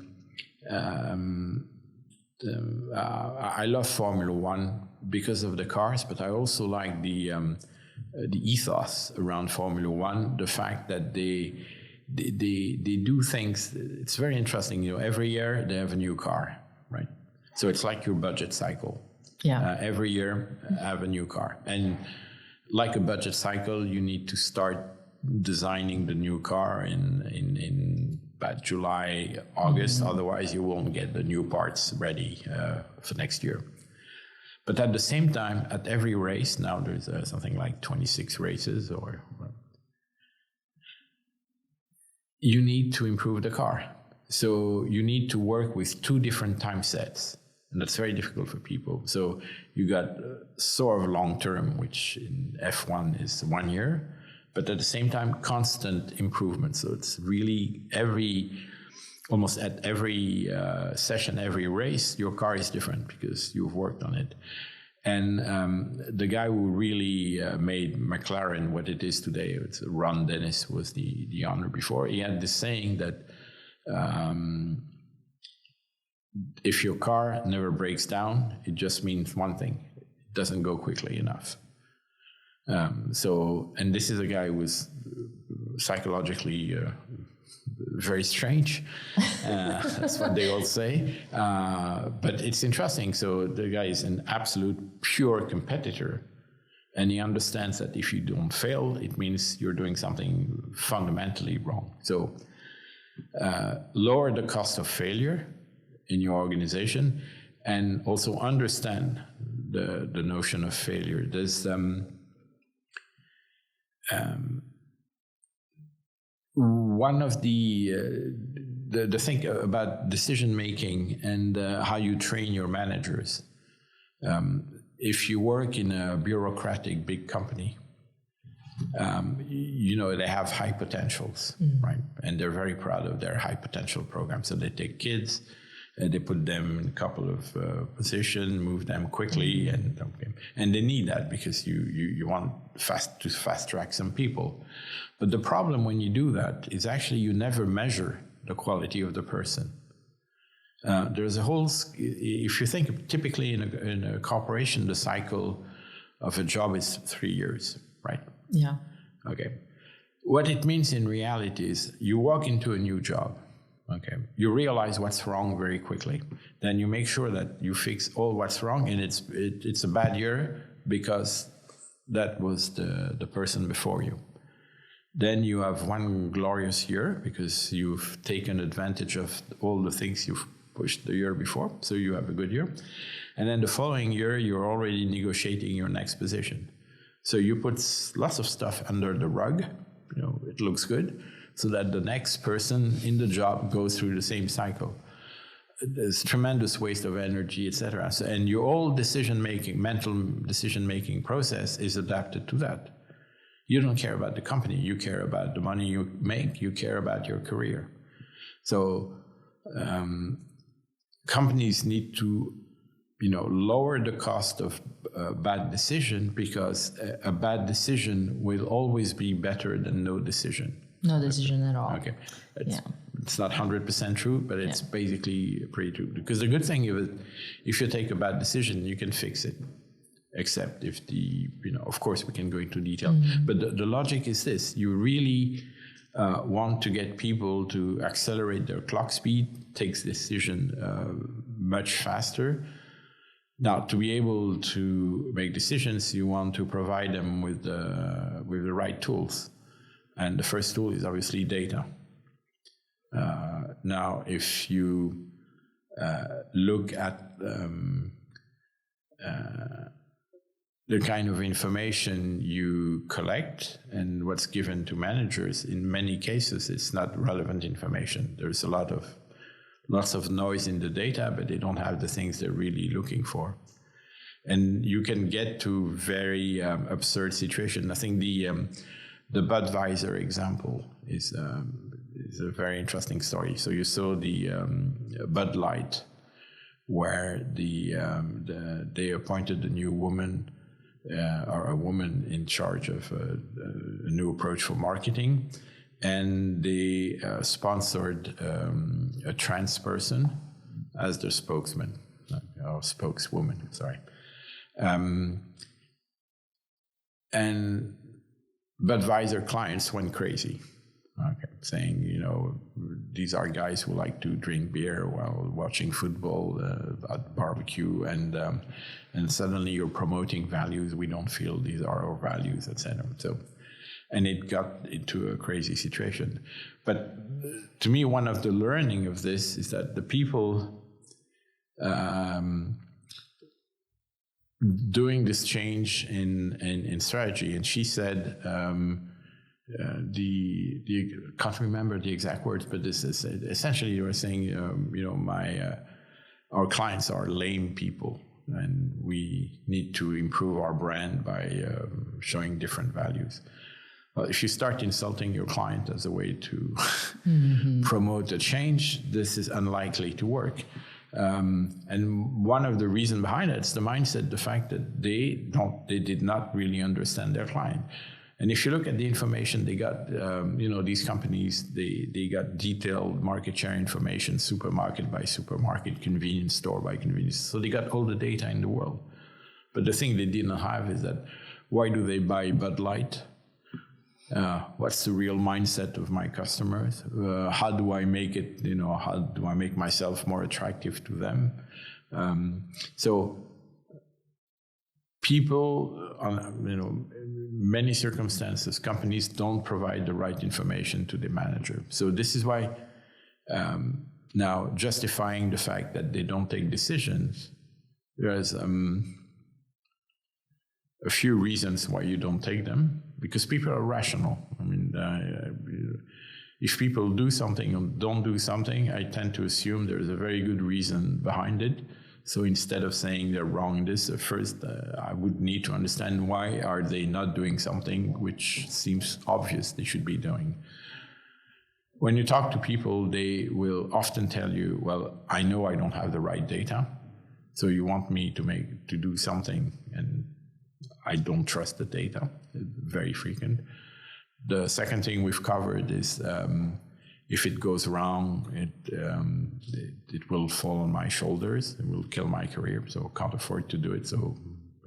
S3: love Formula One because of the cars, but I also like the ethos around Formula One. The fact that they do things. It's very interesting. Every year they have a new car, right? So it's like your budget cycle.
S2: Yeah.
S3: Every year have a new car, and like a budget cycle, you need to start designing the new car in about July, August. Otherwise, you won't get the new parts ready for next year. But at the same time, at every race, now there's something like 26 races, you need to improve the car. So you need to work with two different time sets. And that's very difficult for people. So you got sort of long term, which in F1 is 1 year, but at the same time, constant improvement. So it's really almost at every session, every race, your car is different because you've worked on it. And the guy who really made McLaren what it is today, Ron Dennis was the owner before, he had this saying that if your car never breaks down, it just means one thing: it doesn't go quickly enough. And this is a guy who was psychologically very strange. That's what they all say. But it's interesting. So the guy is an absolute pure competitor, and he understands that if you don't fail, it means you're doing something fundamentally wrong. So lower the cost of failure in your organization, and also understand the notion of failure. There's one of the thing about decision making and how you train your managers. If you work in a bureaucratic big company, they have high potentials, right? And they're very proud of their high potential program. So they take kids, they put them in a couple of positions, move them quickly, and they need that because you want to fast track some people. But the problem when you do that is actually you never measure the quality of the person. There's a whole, if you think typically in a corporation, the cycle of a job is 3 years, right?
S2: Yeah.
S3: Okay. What it means in reality is you walk into a new job. Okay, you realize what's wrong very quickly. Then you make sure that you fix all what's wrong, and it's a bad year because that was the person before you. Then you have one glorious year because you've taken advantage of all the things you've pushed the year before, so you have a good year. And then the following year, you're already negotiating your next position. So you put lots of stuff under the rug, it looks good, so that the next person in the job goes through the same cycle. There's tremendous waste of energy, etc. So, and your whole mental decision-making process is adapted to that. You don't care about the company, you care about the money you make, you care about your career. So companies need to lower the cost of a bad decision, because a bad decision will always be better than no decision.
S2: No decision at all.
S3: Okay. It's not 100% true, but it's basically pretty true. Because the good thing is, if you take a bad decision, you can fix it. Except if of course we can go into detail. But the logic is this: you really want to get people to accelerate their clock speed, takes decision much faster. Now, to be able to make decisions, you want to provide them with the right tools. And the first tool is obviously data. Now, if you look at the kind of information you collect and what's given to managers, in many cases, it's not relevant information. There's lots of noise in the data, but they don't have the things they're really looking for. And you can get to very absurd situations. I think the Budweiser example is a very interesting story. So you saw the Bud Light, where they appointed a new woman, or a woman in charge of a new approach for marketing, and they sponsored a trans person as their spokesman, or spokeswoman, sorry. And Budweiser clients went crazy, saying, these are guys who like to drink beer while watching football at barbecue, and suddenly you're promoting values we don't feel these are our values, etc. So, and it got into a crazy situation. But to me, one of the learning of this is that the people doing this change in strategy, and she said, can't remember the exact words, but this is essentially you were saying, our clients are lame people, and we need to improve our brand by showing different values. Well, if you start insulting your client as a way to promote a change, this is unlikely to work. And one of the reasons behind it is the mindset, the fact that they did not really understand their client. And if you look at the information they got, these companies, they got detailed market share information, supermarket by supermarket, convenience store by convenience. So they got all the data in the world. But the thing they didn't have is that, why do they buy Bud Light? What's the real mindset of my customers? How do I make it, how do I make myself more attractive to them? So people, many circumstances, companies don't provide the right information to the manager. So this is why now justifying the fact that they don't take decisions, there's a few reasons why you don't take them, because people are rational. If people do something or don't do something, I tend to assume there's a very good reason behind it. So instead of saying they're wrong in this, first I would need to understand why are they not doing something which seems obvious they should be doing. When you talk to people, they will often tell you, well, I know I don't have the right data, so you want me to do something, and I don't trust the data. Very frequent. The second thing we've covered is if it goes wrong, it will fall on my shoulders. It will kill my career, so I can't afford to do it. So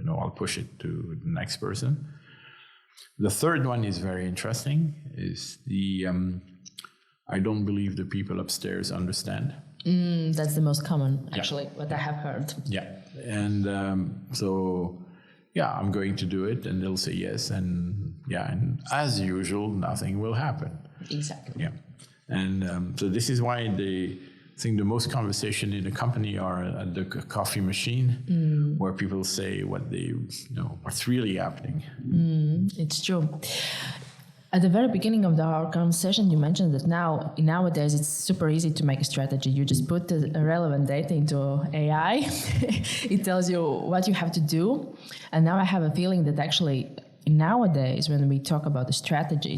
S3: I'll push it to the next person. The third one is very interesting. Is I don't believe the people upstairs understand.
S2: That's the most common, actually, what I have heard.
S3: Yeah, and so. Yeah, I'm going to do it, and they'll say yes, and and as usual, nothing will happen.
S2: Exactly.
S3: Yeah, and so this is why I think the most conversation in a company are at the coffee machine, where people say what's really happening.
S2: It's true. At the very beginning of our conversation, you mentioned that nowadays it's super easy to make a strategy. You just put the relevant data into AI. It tells you what you have to do. And now I have a feeling that actually nowadays when we talk about the strategy,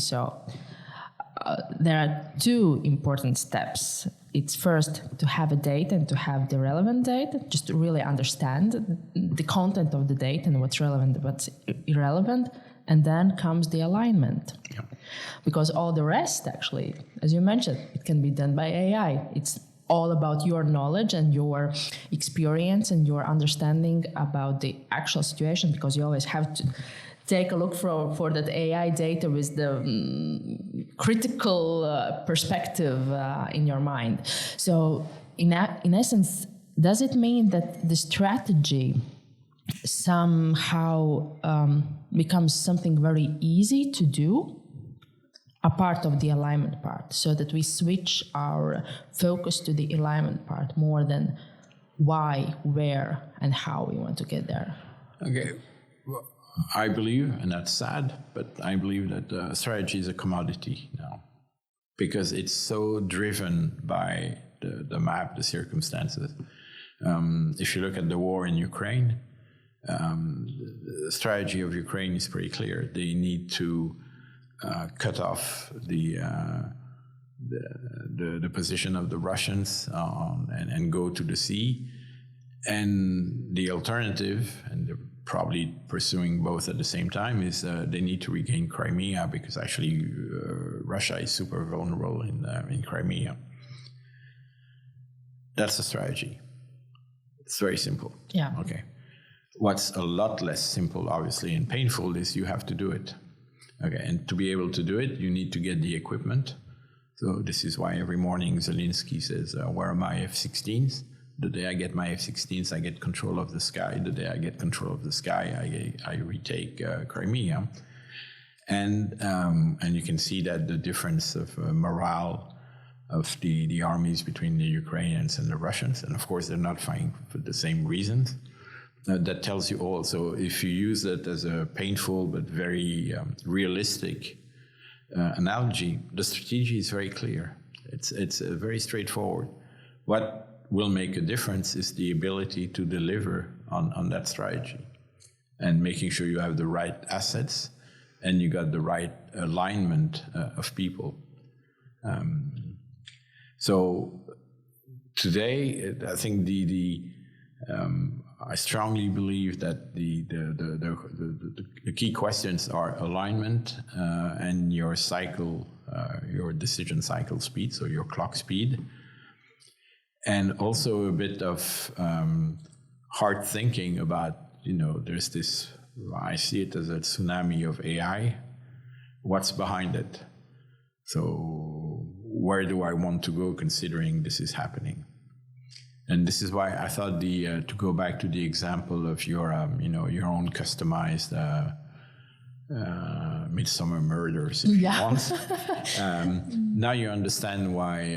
S2: there are two important steps. It's first to have a data and to have the relevant data, just to really understand the content of the data and what's relevant and what's irrelevant. And then comes the alignment. Yeah. Because all the rest, actually, as you mentioned, it can be done by AI. It's all about your knowledge and your experience and your understanding about the actual situation, because you always have to take a look for that AI data with the critical perspective in your mind. So in essence, does it mean that the strategy somehow becomes something very easy to do? a part of the alignment part, so that we switch our focus to the alignment part more than why, where, and how we want to get there.
S3: Okay. Well, I believe, and that's sad, but I believe that strategy is a commodity now because it's so driven by the map, the circumstances. If you look at the war in Ukraine, the strategy of Ukraine is pretty clear. They need to cut off the position of the Russians and go to the sea. And the alternative, and they're probably pursuing both at the same time, is they need to regain Crimea because actually Russia is super vulnerable in Crimea. That's the strategy. It's very simple.
S2: Yeah.
S3: Okay. What's a lot less simple, obviously, and painful is you have to do it. Okay, and to be able to do it, you need to get the equipment. So this is why every morning Zelensky says, where are my F-16s? The day I get my F-16s, I get control of the sky. The day I get control of the sky, I retake Crimea. And you can see that the difference of morale of the armies between the Ukrainians and the Russians. And of course, they're not fighting for the same reasons. That tells you all. So if you use that as a painful but very realistic analogy, the strategy is very clear. It's very straightforward. What will make a difference is the ability to deliver on that strategy and making sure you have the right assets and you got the right alignment of people. So today, I think I strongly believe that the key questions are alignment and your cycle, your decision cycle speed, so your clock speed, and also a bit of hard thinking about, there's this, I see it as a tsunami of AI. What's behind it? So where do I want to go considering this is happening? And this is why I thought to go back to the example of your own customized Midsummer Murders, if you want. Now you understand why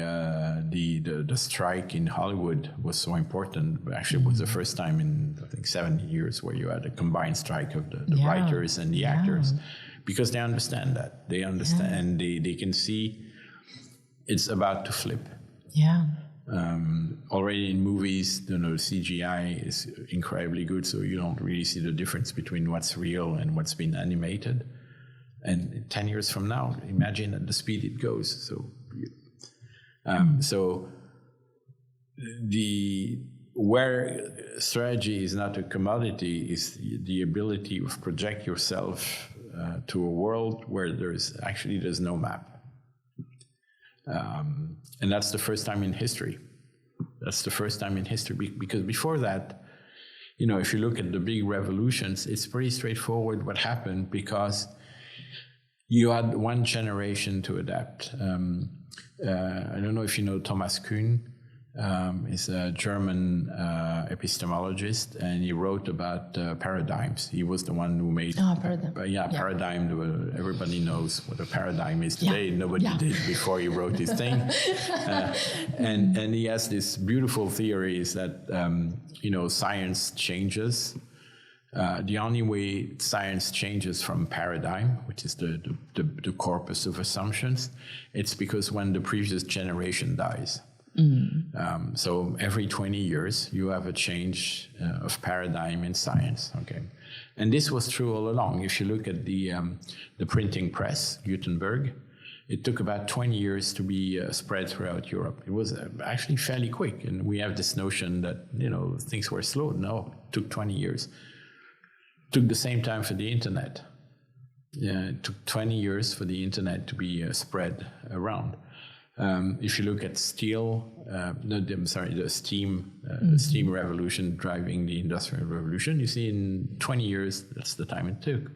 S3: the strike in Hollywood was so important. Actually, it was the first time in, I think, 70 years where you had a combined strike of the writers and the actors, because they understand that. They understand, and they can see it's about to flip.
S2: Yeah.
S3: Already in movies, the CGI is incredibly good, so you don't really see the difference between what's real and what's been animated. And 10 years from now, imagine at the speed it goes. So, where strategy is not a commodity is the ability to project yourself to a world where there's no map. And that's the first time in history. That's the first time in history, because before that, if you look at the big revolutions, it's pretty straightforward what happened, because you had one generation to adapt. I don't know if you know Thomas Kuhn. He's a German epistemologist, and he wrote about paradigms. He was the one who made paradigm. Everybody knows what a paradigm is today. Nobody did before he wrote his thing. And he has this beautiful theory is that science changes. The only way science changes from paradigm, which is the corpus of assumptions, it's because when the previous generation dies. So every 20 years, you have a change of paradigm in science. Okay, and this was true all along. If you look at the printing press, Gutenberg, it took about 20 years to be spread throughout Europe. It was actually fairly quick, and we have this notion that things were slow. No, it took 20 years. It took the same time for the internet. It took 20 years for the internet to be spread around. If you look at steel, the steam revolution driving the industrial revolution, you see in 20 years, that's the time it took.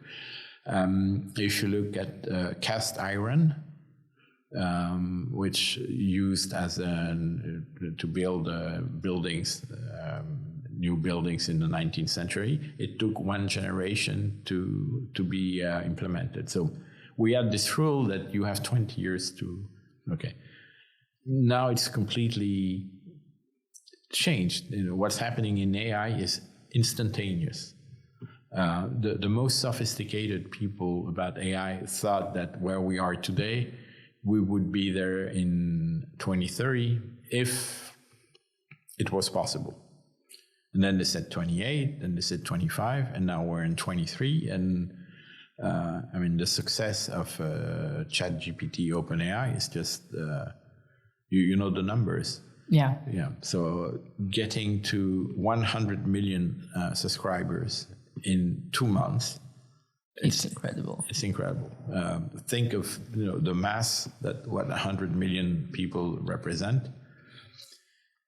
S3: If you look at cast iron, which used as to build buildings, new buildings in the 19th century, it took one generation to be implemented. So we had this rule that you have 20 years to, okay. Now it's completely changed. What's happening in AI is instantaneous. The most sophisticated people about AI thought that where we are today, we would be there in 2030 if it was possible. And then they said 28, then they said 25, and now we're in 23. And the success of ChatGPT OpenAI is just, you know the numbers.
S2: Yeah.
S3: Yeah. So getting to 100 million subscribers in 2 months.
S2: It's incredible.
S3: It's incredible. Think of the mass that what 100 million people represent.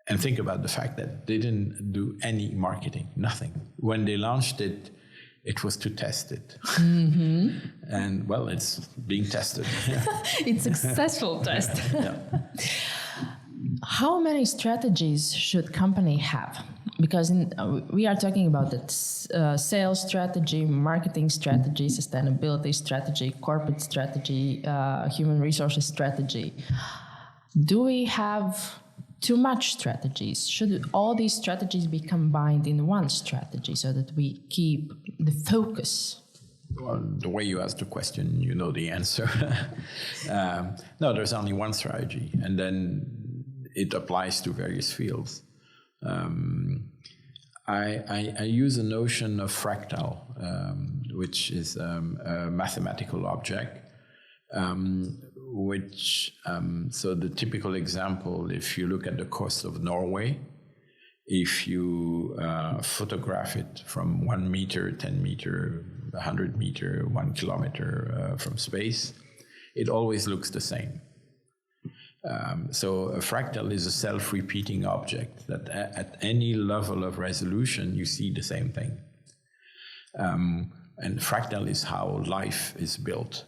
S3: And think about the fact that they didn't do any marketing, nothing. When they launched it, it was to test it. Mm-hmm. And well, it's being tested.
S2: It's a successful test.
S3: Yeah.
S2: How many strategies should company have? Because we are talking about the sales strategy, marketing strategy, sustainability strategy, corporate strategy, human resources strategy. Do we have too much strategies? Should all these strategies be combined in one strategy so that we keep the focus?
S3: Well, the way you ask the question, you know the answer. No, there's only one strategy, and then it applies to various fields. I use a notion of fractal, which is a mathematical object, so the typical example, if you look at the coast of Norway, if you photograph it from 1 meter, 10 meter, 100 meter, 1 kilometer from space, it always looks the same. So a fractal is a self-repeating object that at any level of resolution, you see the same thing. And fractal is how life is built.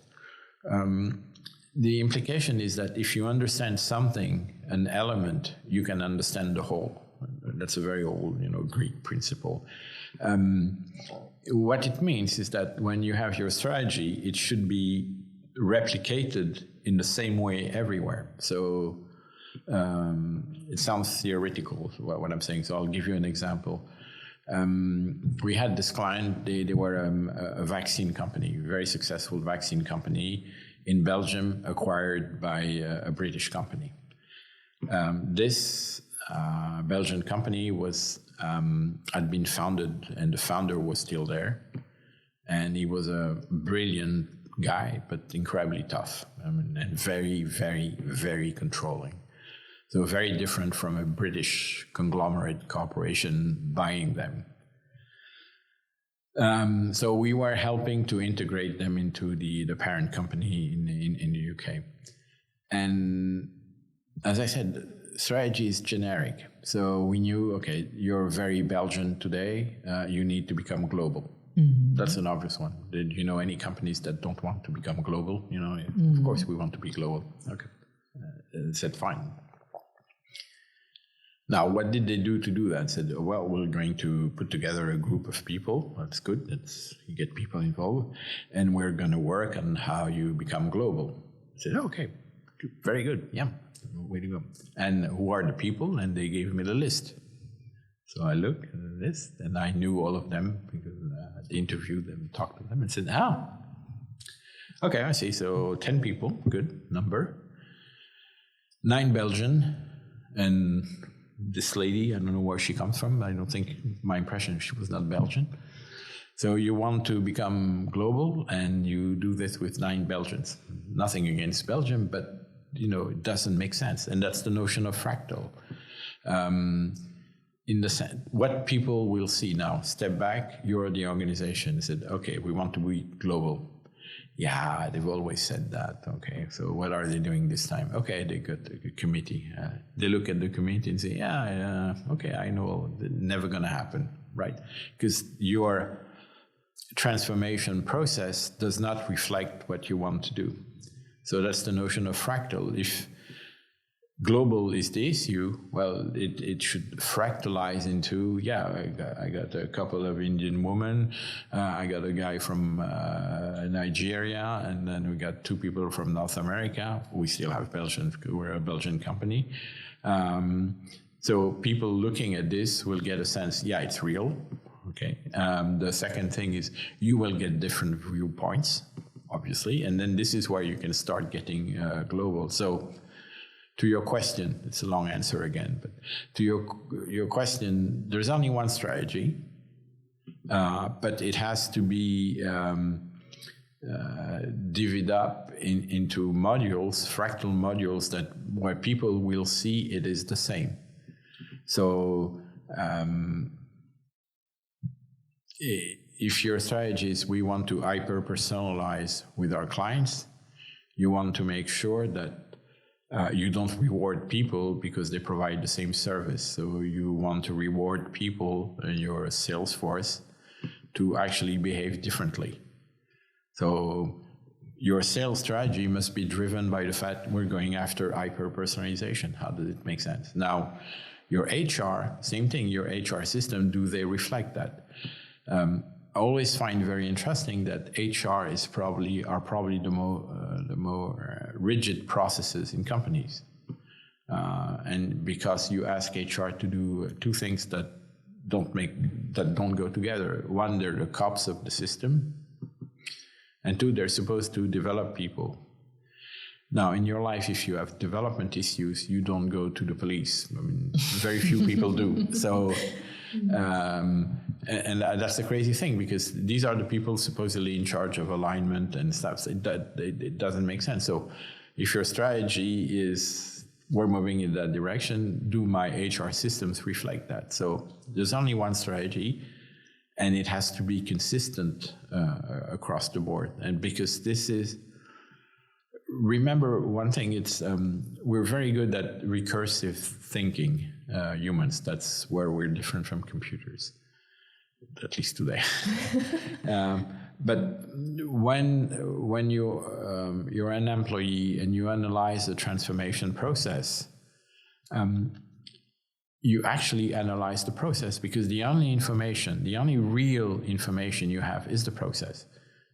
S3: The implication is that if you understand something, an element, you can understand the whole. That's a very old, Greek principle. What it means is that when you have your strategy, it should be replicated in the same way everywhere. So it sounds theoretical, what I'm saying, so I'll give you an example. We had this client, they were a vaccine company, a very successful vaccine company in Belgium, acquired by a British company. This Belgian company had been founded, and the founder was still there. And he was a brilliant guy, but incredibly tough, and very, very, very controlling. So very different from a British conglomerate corporation buying them. So we were helping to integrate them into the parent company in the UK. And as I said, strategy is generic. So we knew, okay, you're very Belgian today, you need to become global. Mm-hmm. That's an obvious one. Did you know any companies that don't want to become global? Mm-hmm. Of course we want to be global. Okay. Said fine. Now, what did they do to do that? Said, well, we're going to put together a group of people. That's good. You get people involved. And we're going to work on how you become global. I said, okay, very good. Yeah, way to go. And who are the people? And they gave me the list. So I looked at the list, and I knew all of them because I interviewed them, talked to them, and said, okay, I see. So 10 people, good number. 9 Belgian, and this lady, I don't know where she comes from. I don't think, my impression, she was not Belgian. So you want to become global, and you do this with 9 Belgians. Nothing against Belgium, but it doesn't make sense. And that's the notion of fractal. In the sense, what people will see now, step back, you're the organization. They said, okay, we want to be global. Yeah, they've always said that. Okay, so what are they doing this time? Okay, they got a committee. They look at the committee and say, okay, I know, never going to happen, right? Because your transformation process does not reflect what you want to do. So that's the notion of fractal. If global is the issue, well, it should fractalize into, I got a couple of Indian women, I got a guy from Nigeria, and then we got 2 people from North America. We still have Belgian, we're a Belgian company. So people looking at this will get a sense, it's real. Okay. The second thing is you will get different viewpoints, obviously, and then this is where you can start getting global. So to your question, it's a long answer again, but to your question, there's only one strategy, but it has to be divvied up into modules, fractal modules, that where people will see it is the same. So if your strategy is we want to hyper-personalize with our clients, you want to make sure that you don't reward people because they provide the same service. So you want to reward people in your sales force to actually behave differently. So your sales strategy must be driven by the fact we're going after hyper-personalization. How does it make sense? Now, your HR, same thing, your HR system, do they reflect that? I always find very interesting that HR are probably the more rigid processes in companies, and because you ask HR to do 2 things that don't go together. 1, they're the cops of the system, and 2, they're supposed to develop people. Now, in your life, if you have development issues, you don't go to the police. I mean, very few people do. So. And that's the crazy thing, because these are the people supposedly in charge of alignment and stuff. It doesn't make sense. So if your strategy is we're moving in that direction, do my HR systems reflect that? So there's only one strategy, and it has to be consistent across the board. And because this is, remember one thing, it's we're very good at recursive thinking, humans. That's where we're different from computers, at least today. But when you're an employee and you analyze the transformation process, you actually analyze the process, because the only real information you have is the process.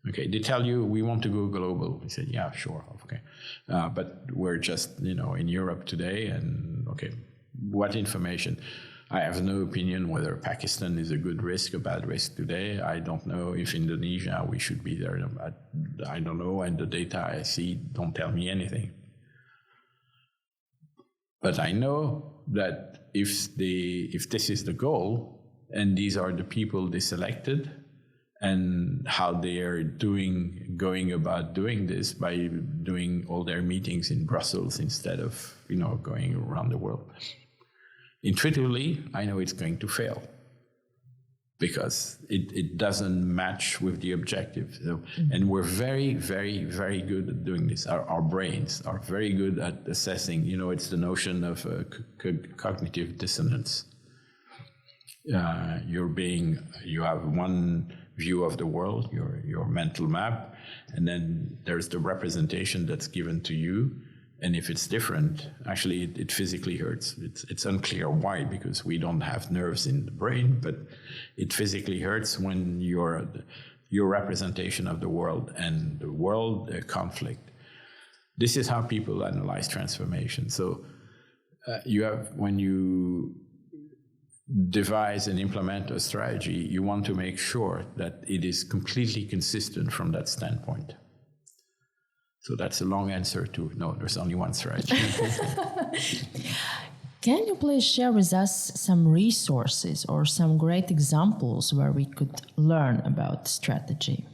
S3: Okay, they tell you we want to go global. We said, yeah, sure, okay, but we're just in Europe today, and okay, what information? I have no opinion whether Pakistan is a good risk or bad risk today. I don't know if Indonesia, we should be there. I don't know, and the data I see don't tell me anything. But I know that if this is the goal, and these are the people they selected, and how they are going about doing this by doing all their meetings in Brussels instead of going around the world. Intuitively, I know it's going to fail, because it doesn't match with the objective. So, and we're very, very, very good at doing this. Our brains are very good at assessing. It's the notion of cognitive dissonance. You have one view of the world, your mental map, and then there's the representation that's given to you. And if it's different, actually it physically hurts. It's unclear why, because we don't have nerves in the brain, but it physically hurts when your representation of the world and the world conflict. This is how people analyze transformation. So when you devise and implement a strategy, you want to make sure that it is completely consistent from that standpoint. So that's a long answer to no, there's only one strategy.
S2: Can you please share with us some resources or some great examples where we could learn about strategy?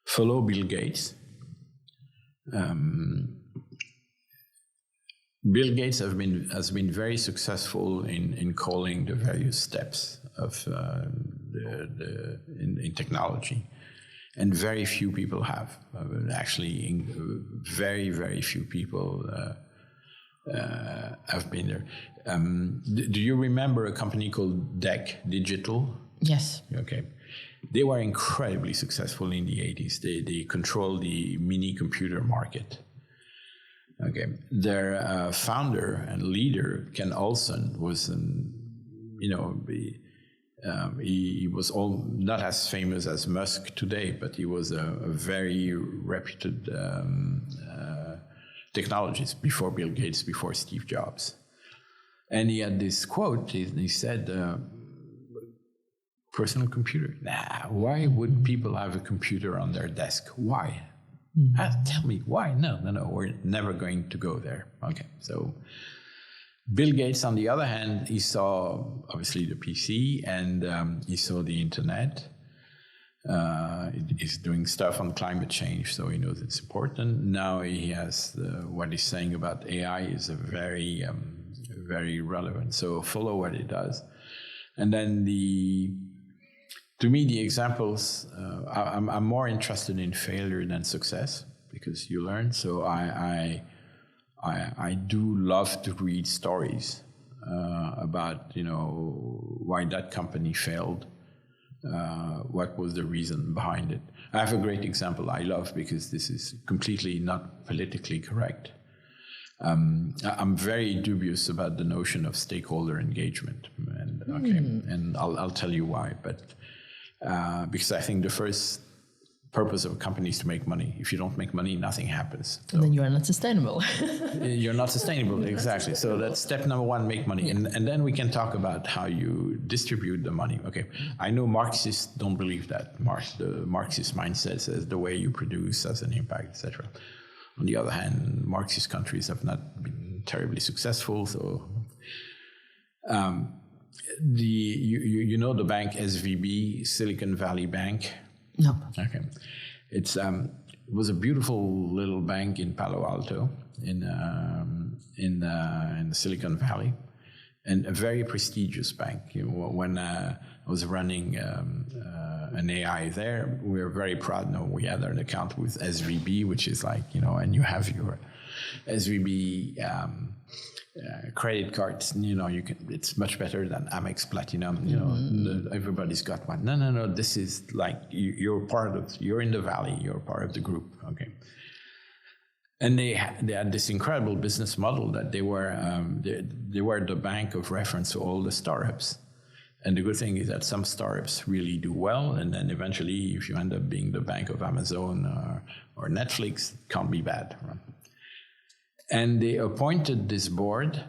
S3: Follow Bill Gates. Bill Gates has been very successful in calling the various steps of in technology, and very few people have. Actually, very, very few people have been there. Do you remember a company called DEC Digital?
S2: Yes.
S3: Okay. They were incredibly successful in the 80s. They controlled the mini computer market. Okay, their founder and leader, Ken Olsen, was he was not as famous as Musk today, but he was a very reputed technologist before Bill Gates, before Steve Jobs. And he had this quote. He said, personal computer? Nah, why would people have a computer on their desk? Why? Tell me why? No, we're never going to go there. Okay, so Bill Gates, on the other hand, he saw obviously the PC and he saw the internet. He's doing stuff on climate change, so he knows it's important. Now he has what he's saying about AI is a very, very relevant. So follow what he does. And then to me, the examples, I'm more interested in failure than success because you learn. So I do love to read stories about, why that company failed, what was the reason behind it. I have a great example I love because this is completely not politically correct. I'm very dubious about the notion of stakeholder engagement, and I'll tell you why. But because I think the first purpose of a company is to make money. If you don't make money, nothing happens. So
S2: and then you are not sustainable.
S3: You're not sustainable, exactly. So that's step number one: make money, and then we can talk about how you distribute the money. Okay, I know Marxists don't believe that. The Marxist mindset says the way you produce has an impact, etc. On the other hand, Marxist countries have not been terribly successful. So, the bank SVB, Silicon Valley Bank.
S2: No.
S3: Okay, it was a beautiful little bank in Palo Alto, in the Silicon Valley, and a very prestigious bank. When I was running an AI there, we were very proud. No, we had an account with SVB, which is like, and you have your SVB credit cards. It's much better than Amex Platinum. Everybody's got one. No. This is like you're in the valley. You're part of the group. Okay. And they had this incredible business model that they were the bank of reference to all the startups. And the good thing is that some startups really do well, and then eventually, if you end up being the bank of Amazon or Netflix, it can't be bad. Right? And they appointed this board,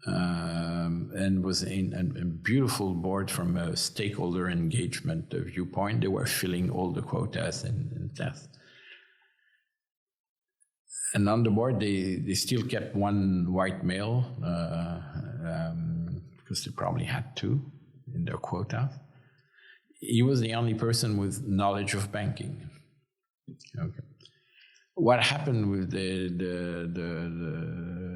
S3: and was in a beautiful board from a stakeholder engagement viewpoint. They were filling all the quotas and tests. And on the board, they still kept one white male, because they probably had to in their quota. He was the only person with knowledge of banking. Okay. What happened with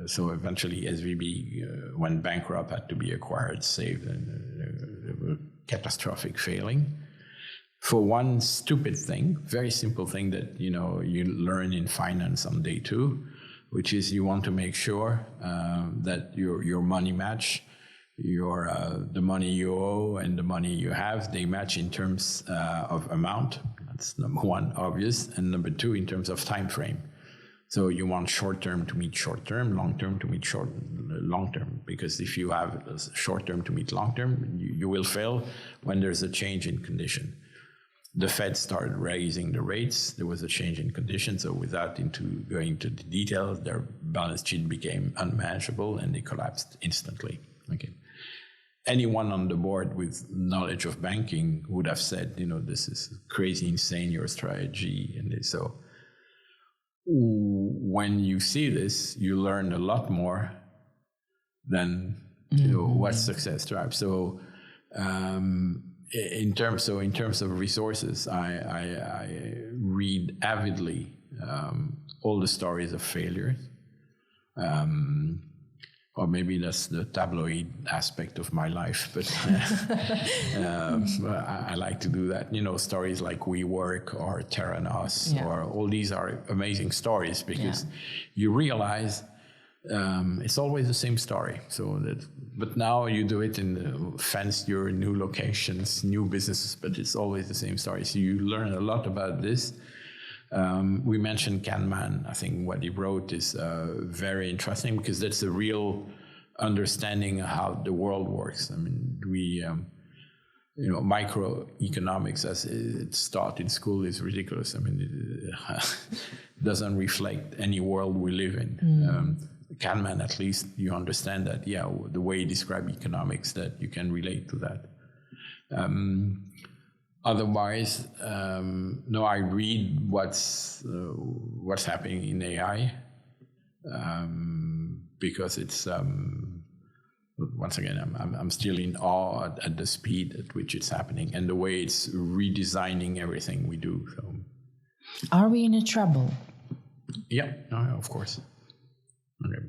S3: so eventually SVB went bankrupt, had to be acquired, saved, and catastrophic failing. For one stupid thing, very simple thing that you learn in finance on day 2, which is you want to make sure that your money match, the money you owe and the money you have, they match in terms of amount. That's number one, obvious, and number 2, in terms of time frame. So you want short term to meet short term, long term to meet long term. Because if you have short term to meet long term, you will fail when there's a change in condition. The Fed started raising the rates. There was a change in conditions. So without going into the details, their balance sheet became unmanageable and they collapsed instantly. Okay. Anyone on the board with knowledge of banking would have said, this is crazy, insane, your strategy. And so when you see this, you learn a lot more than, what success drives. So, in terms of resources, I read avidly all the stories of failures. Or maybe that's the tabloid aspect of my life, but I like to do that. Stories like WeWork or Theranos, or all these are amazing stories because you realize It's always the same story. But now you do it in fenced your new locations, new businesses, but it's always the same story. So you learn a lot about this. We mentioned Kahneman. I think what he wrote is very interesting because that's a real understanding of how the world works. I mean, microeconomics as it's taught in school is ridiculous. I mean, it doesn't reflect any world we live in. Kahneman, at least, you understand that, the way he described economics, that you can relate to that. Otherwise, I read what's happening in AI because it's once again I'm still in awe at the speed at which it's happening and the way it's redesigning everything we do. So,
S2: are we in a trouble?
S3: Yeah, no, of course. Okay.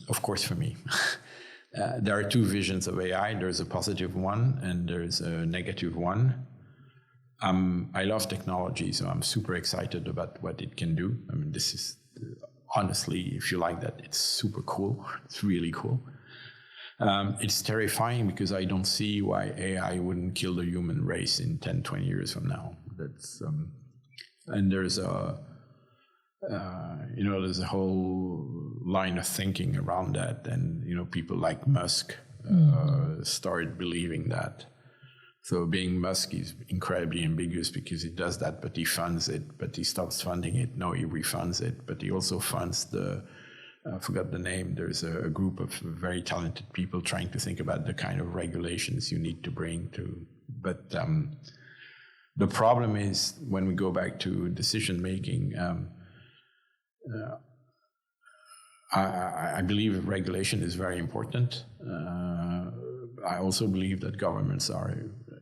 S3: Of course, for me. There are two visions of AI. There's a positive one and there's a negative one. I love technology, so I'm super excited about what it can do. I mean, this is, honestly, if you like that, it's super cool. It's really cool. It's terrifying because I don't see why AI wouldn't kill the human race in 10, 20 years from now. That's and there's there's a whole line of thinking around that, and people like Musk started believing that. So being Musk is incredibly ambiguous because he does that, but he funds it, but he stops funding it. No, he refunds it, but he also funds I forgot the name. There's a group of very talented people trying to think about the kind of regulations you need to bring to. But the problem is when we go back to decision making. I believe regulation is very important. I also believe that governments are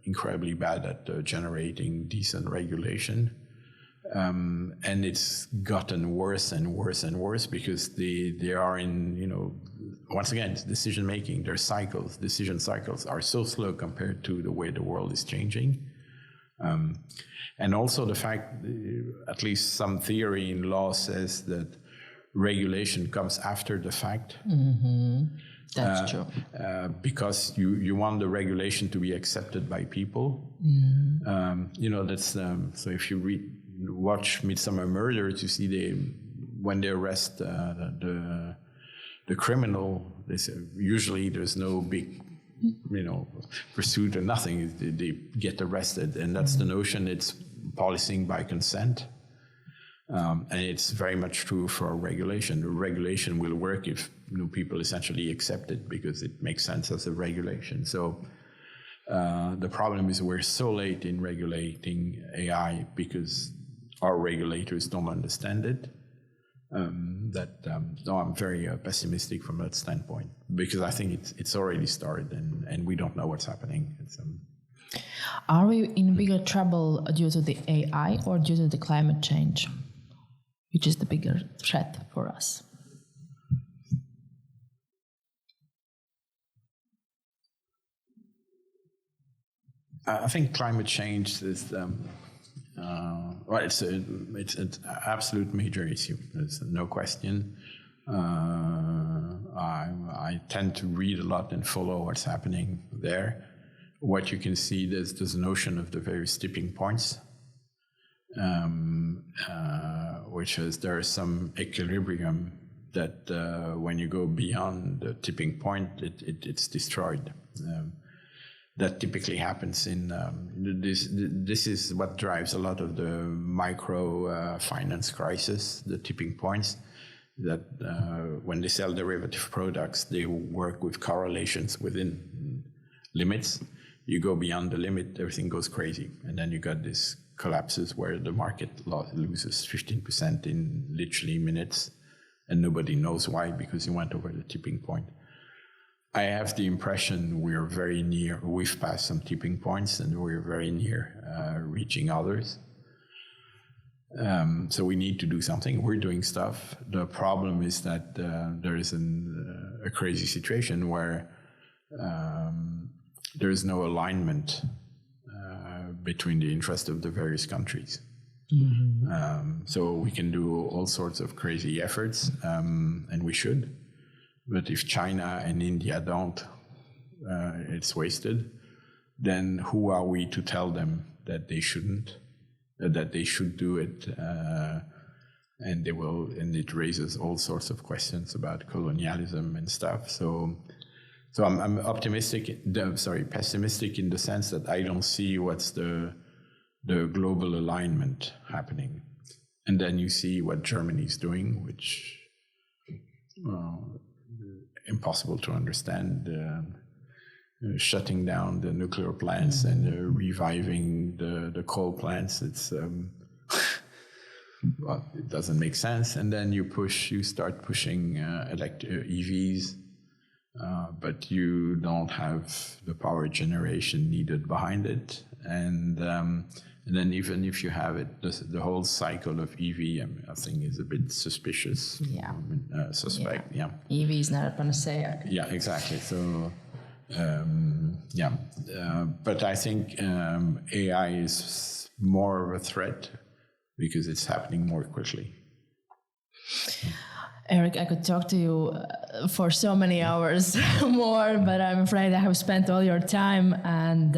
S3: incredibly bad at generating decent regulation. And it's gotten worse and worse and worse because they are in, once again, decision making, their decision cycles are so slow compared to the way the world is changing. And also the fact, at least some theory in law says that regulation comes after the fact.
S2: Mm-hmm. That's true.
S3: Because you want the regulation to be accepted by people.
S2: Mm-hmm.
S3: That's so if you watch Midsummer Murders, you see when they arrest the criminal, they say, usually there's no big pursuit or nothing. They get arrested, and that's the notion. It's policing by consent, and it's very much true for regulation. The regulation will work if people essentially accept it because it makes sense as a regulation. So the problem is we're so late in regulating AI because our regulators don't understand it. I'm very pessimistic from that standpoint because I think it's already started and we don't know what's happening.
S2: Are we in bigger trouble due to the AI or due to the climate change, which is the bigger threat for us?
S3: I think climate change is it's an absolute major issue. There's no question. I tend to read a lot and follow what's happening there. What you can see, there's this notion of the various tipping points, which is there is some equilibrium that when you go beyond the tipping point, it's destroyed. That typically happens in this is what drives a lot of the micro finance crisis, the tipping points, that when they sell derivative products, they work with correlations within limits. You go beyond the limit, everything goes crazy. And then you got this collapses where the market loses 15% in literally minutes, and nobody knows why because you went over the tipping point. I have the impression we're very near, we've passed some tipping points and we're very near reaching others. So we need to do something. We're doing stuff. The problem is that there is a crazy situation where there is no alignment between the interests of the various countries. So we can do all sorts of crazy efforts, and we should. But if China and India don't, it's wasted. Then who are we to tell them that they shouldn't, that they should do it? And they will, and it raises all sorts of questions about colonialism and stuff. So I'm pessimistic in the sense that I don't see what's the global alignment happening. And then you see what Germany's doing, which impossible to understand, shutting down the nuclear plants and reviving the coal plants. It's well, it doesn't make sense. And then you start pushing EVs, but you don't have the power generation needed behind it. And then even if you have it, the whole cycle of EV, I think is a bit suspicious.
S2: Yeah.
S3: Suspect. Yeah.
S2: EV is not a panacea.
S3: Yeah, exactly. So, but I think AI is more of a threat because it's happening more quickly.
S2: Eric, I could talk to you for so many hours more, but I'm afraid I have spent all your time. And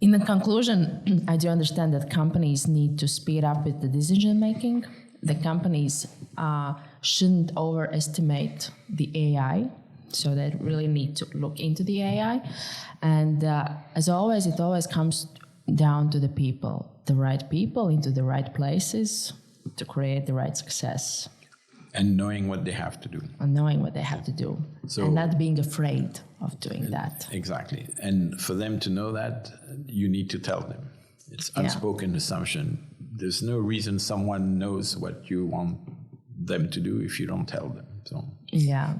S2: in the conclusion, I do understand that companies need to speed up with the decision making. The companies shouldn't overestimate the AI, so they really need to look into the AI. And as always, it always comes down to the right people into the right places to create the right success.
S3: And knowing what they have to do.
S2: And not being afraid of doing that.
S3: Exactly. And for them to know that, you need to tell them. It's unspoken assumption. There's no reason someone knows what you want them to do if you don't tell them. So.
S2: Yeah.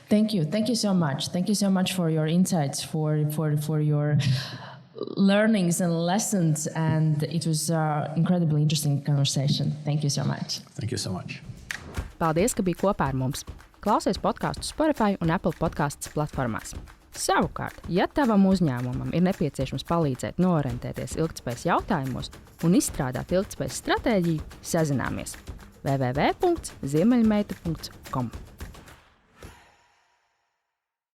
S2: Thank you. Thank you so much. Thank you so much for your insights, for your learnings and lessons. And it was an incredibly interesting conversation. Thank you so much.
S3: Thank you so much.
S1: Paldies, ka biji kopā ar mums. Klausies podkāstu Spotify un Apple podcasts platformās. Savukārt, ja tavam uzņēmumam ir nepieciešams palīdzēt noorientēties ilgtspējas jautājumos un izstrādāt ilgtspējas stratēģiju, sazināmies www.ziemeļmeitu.com.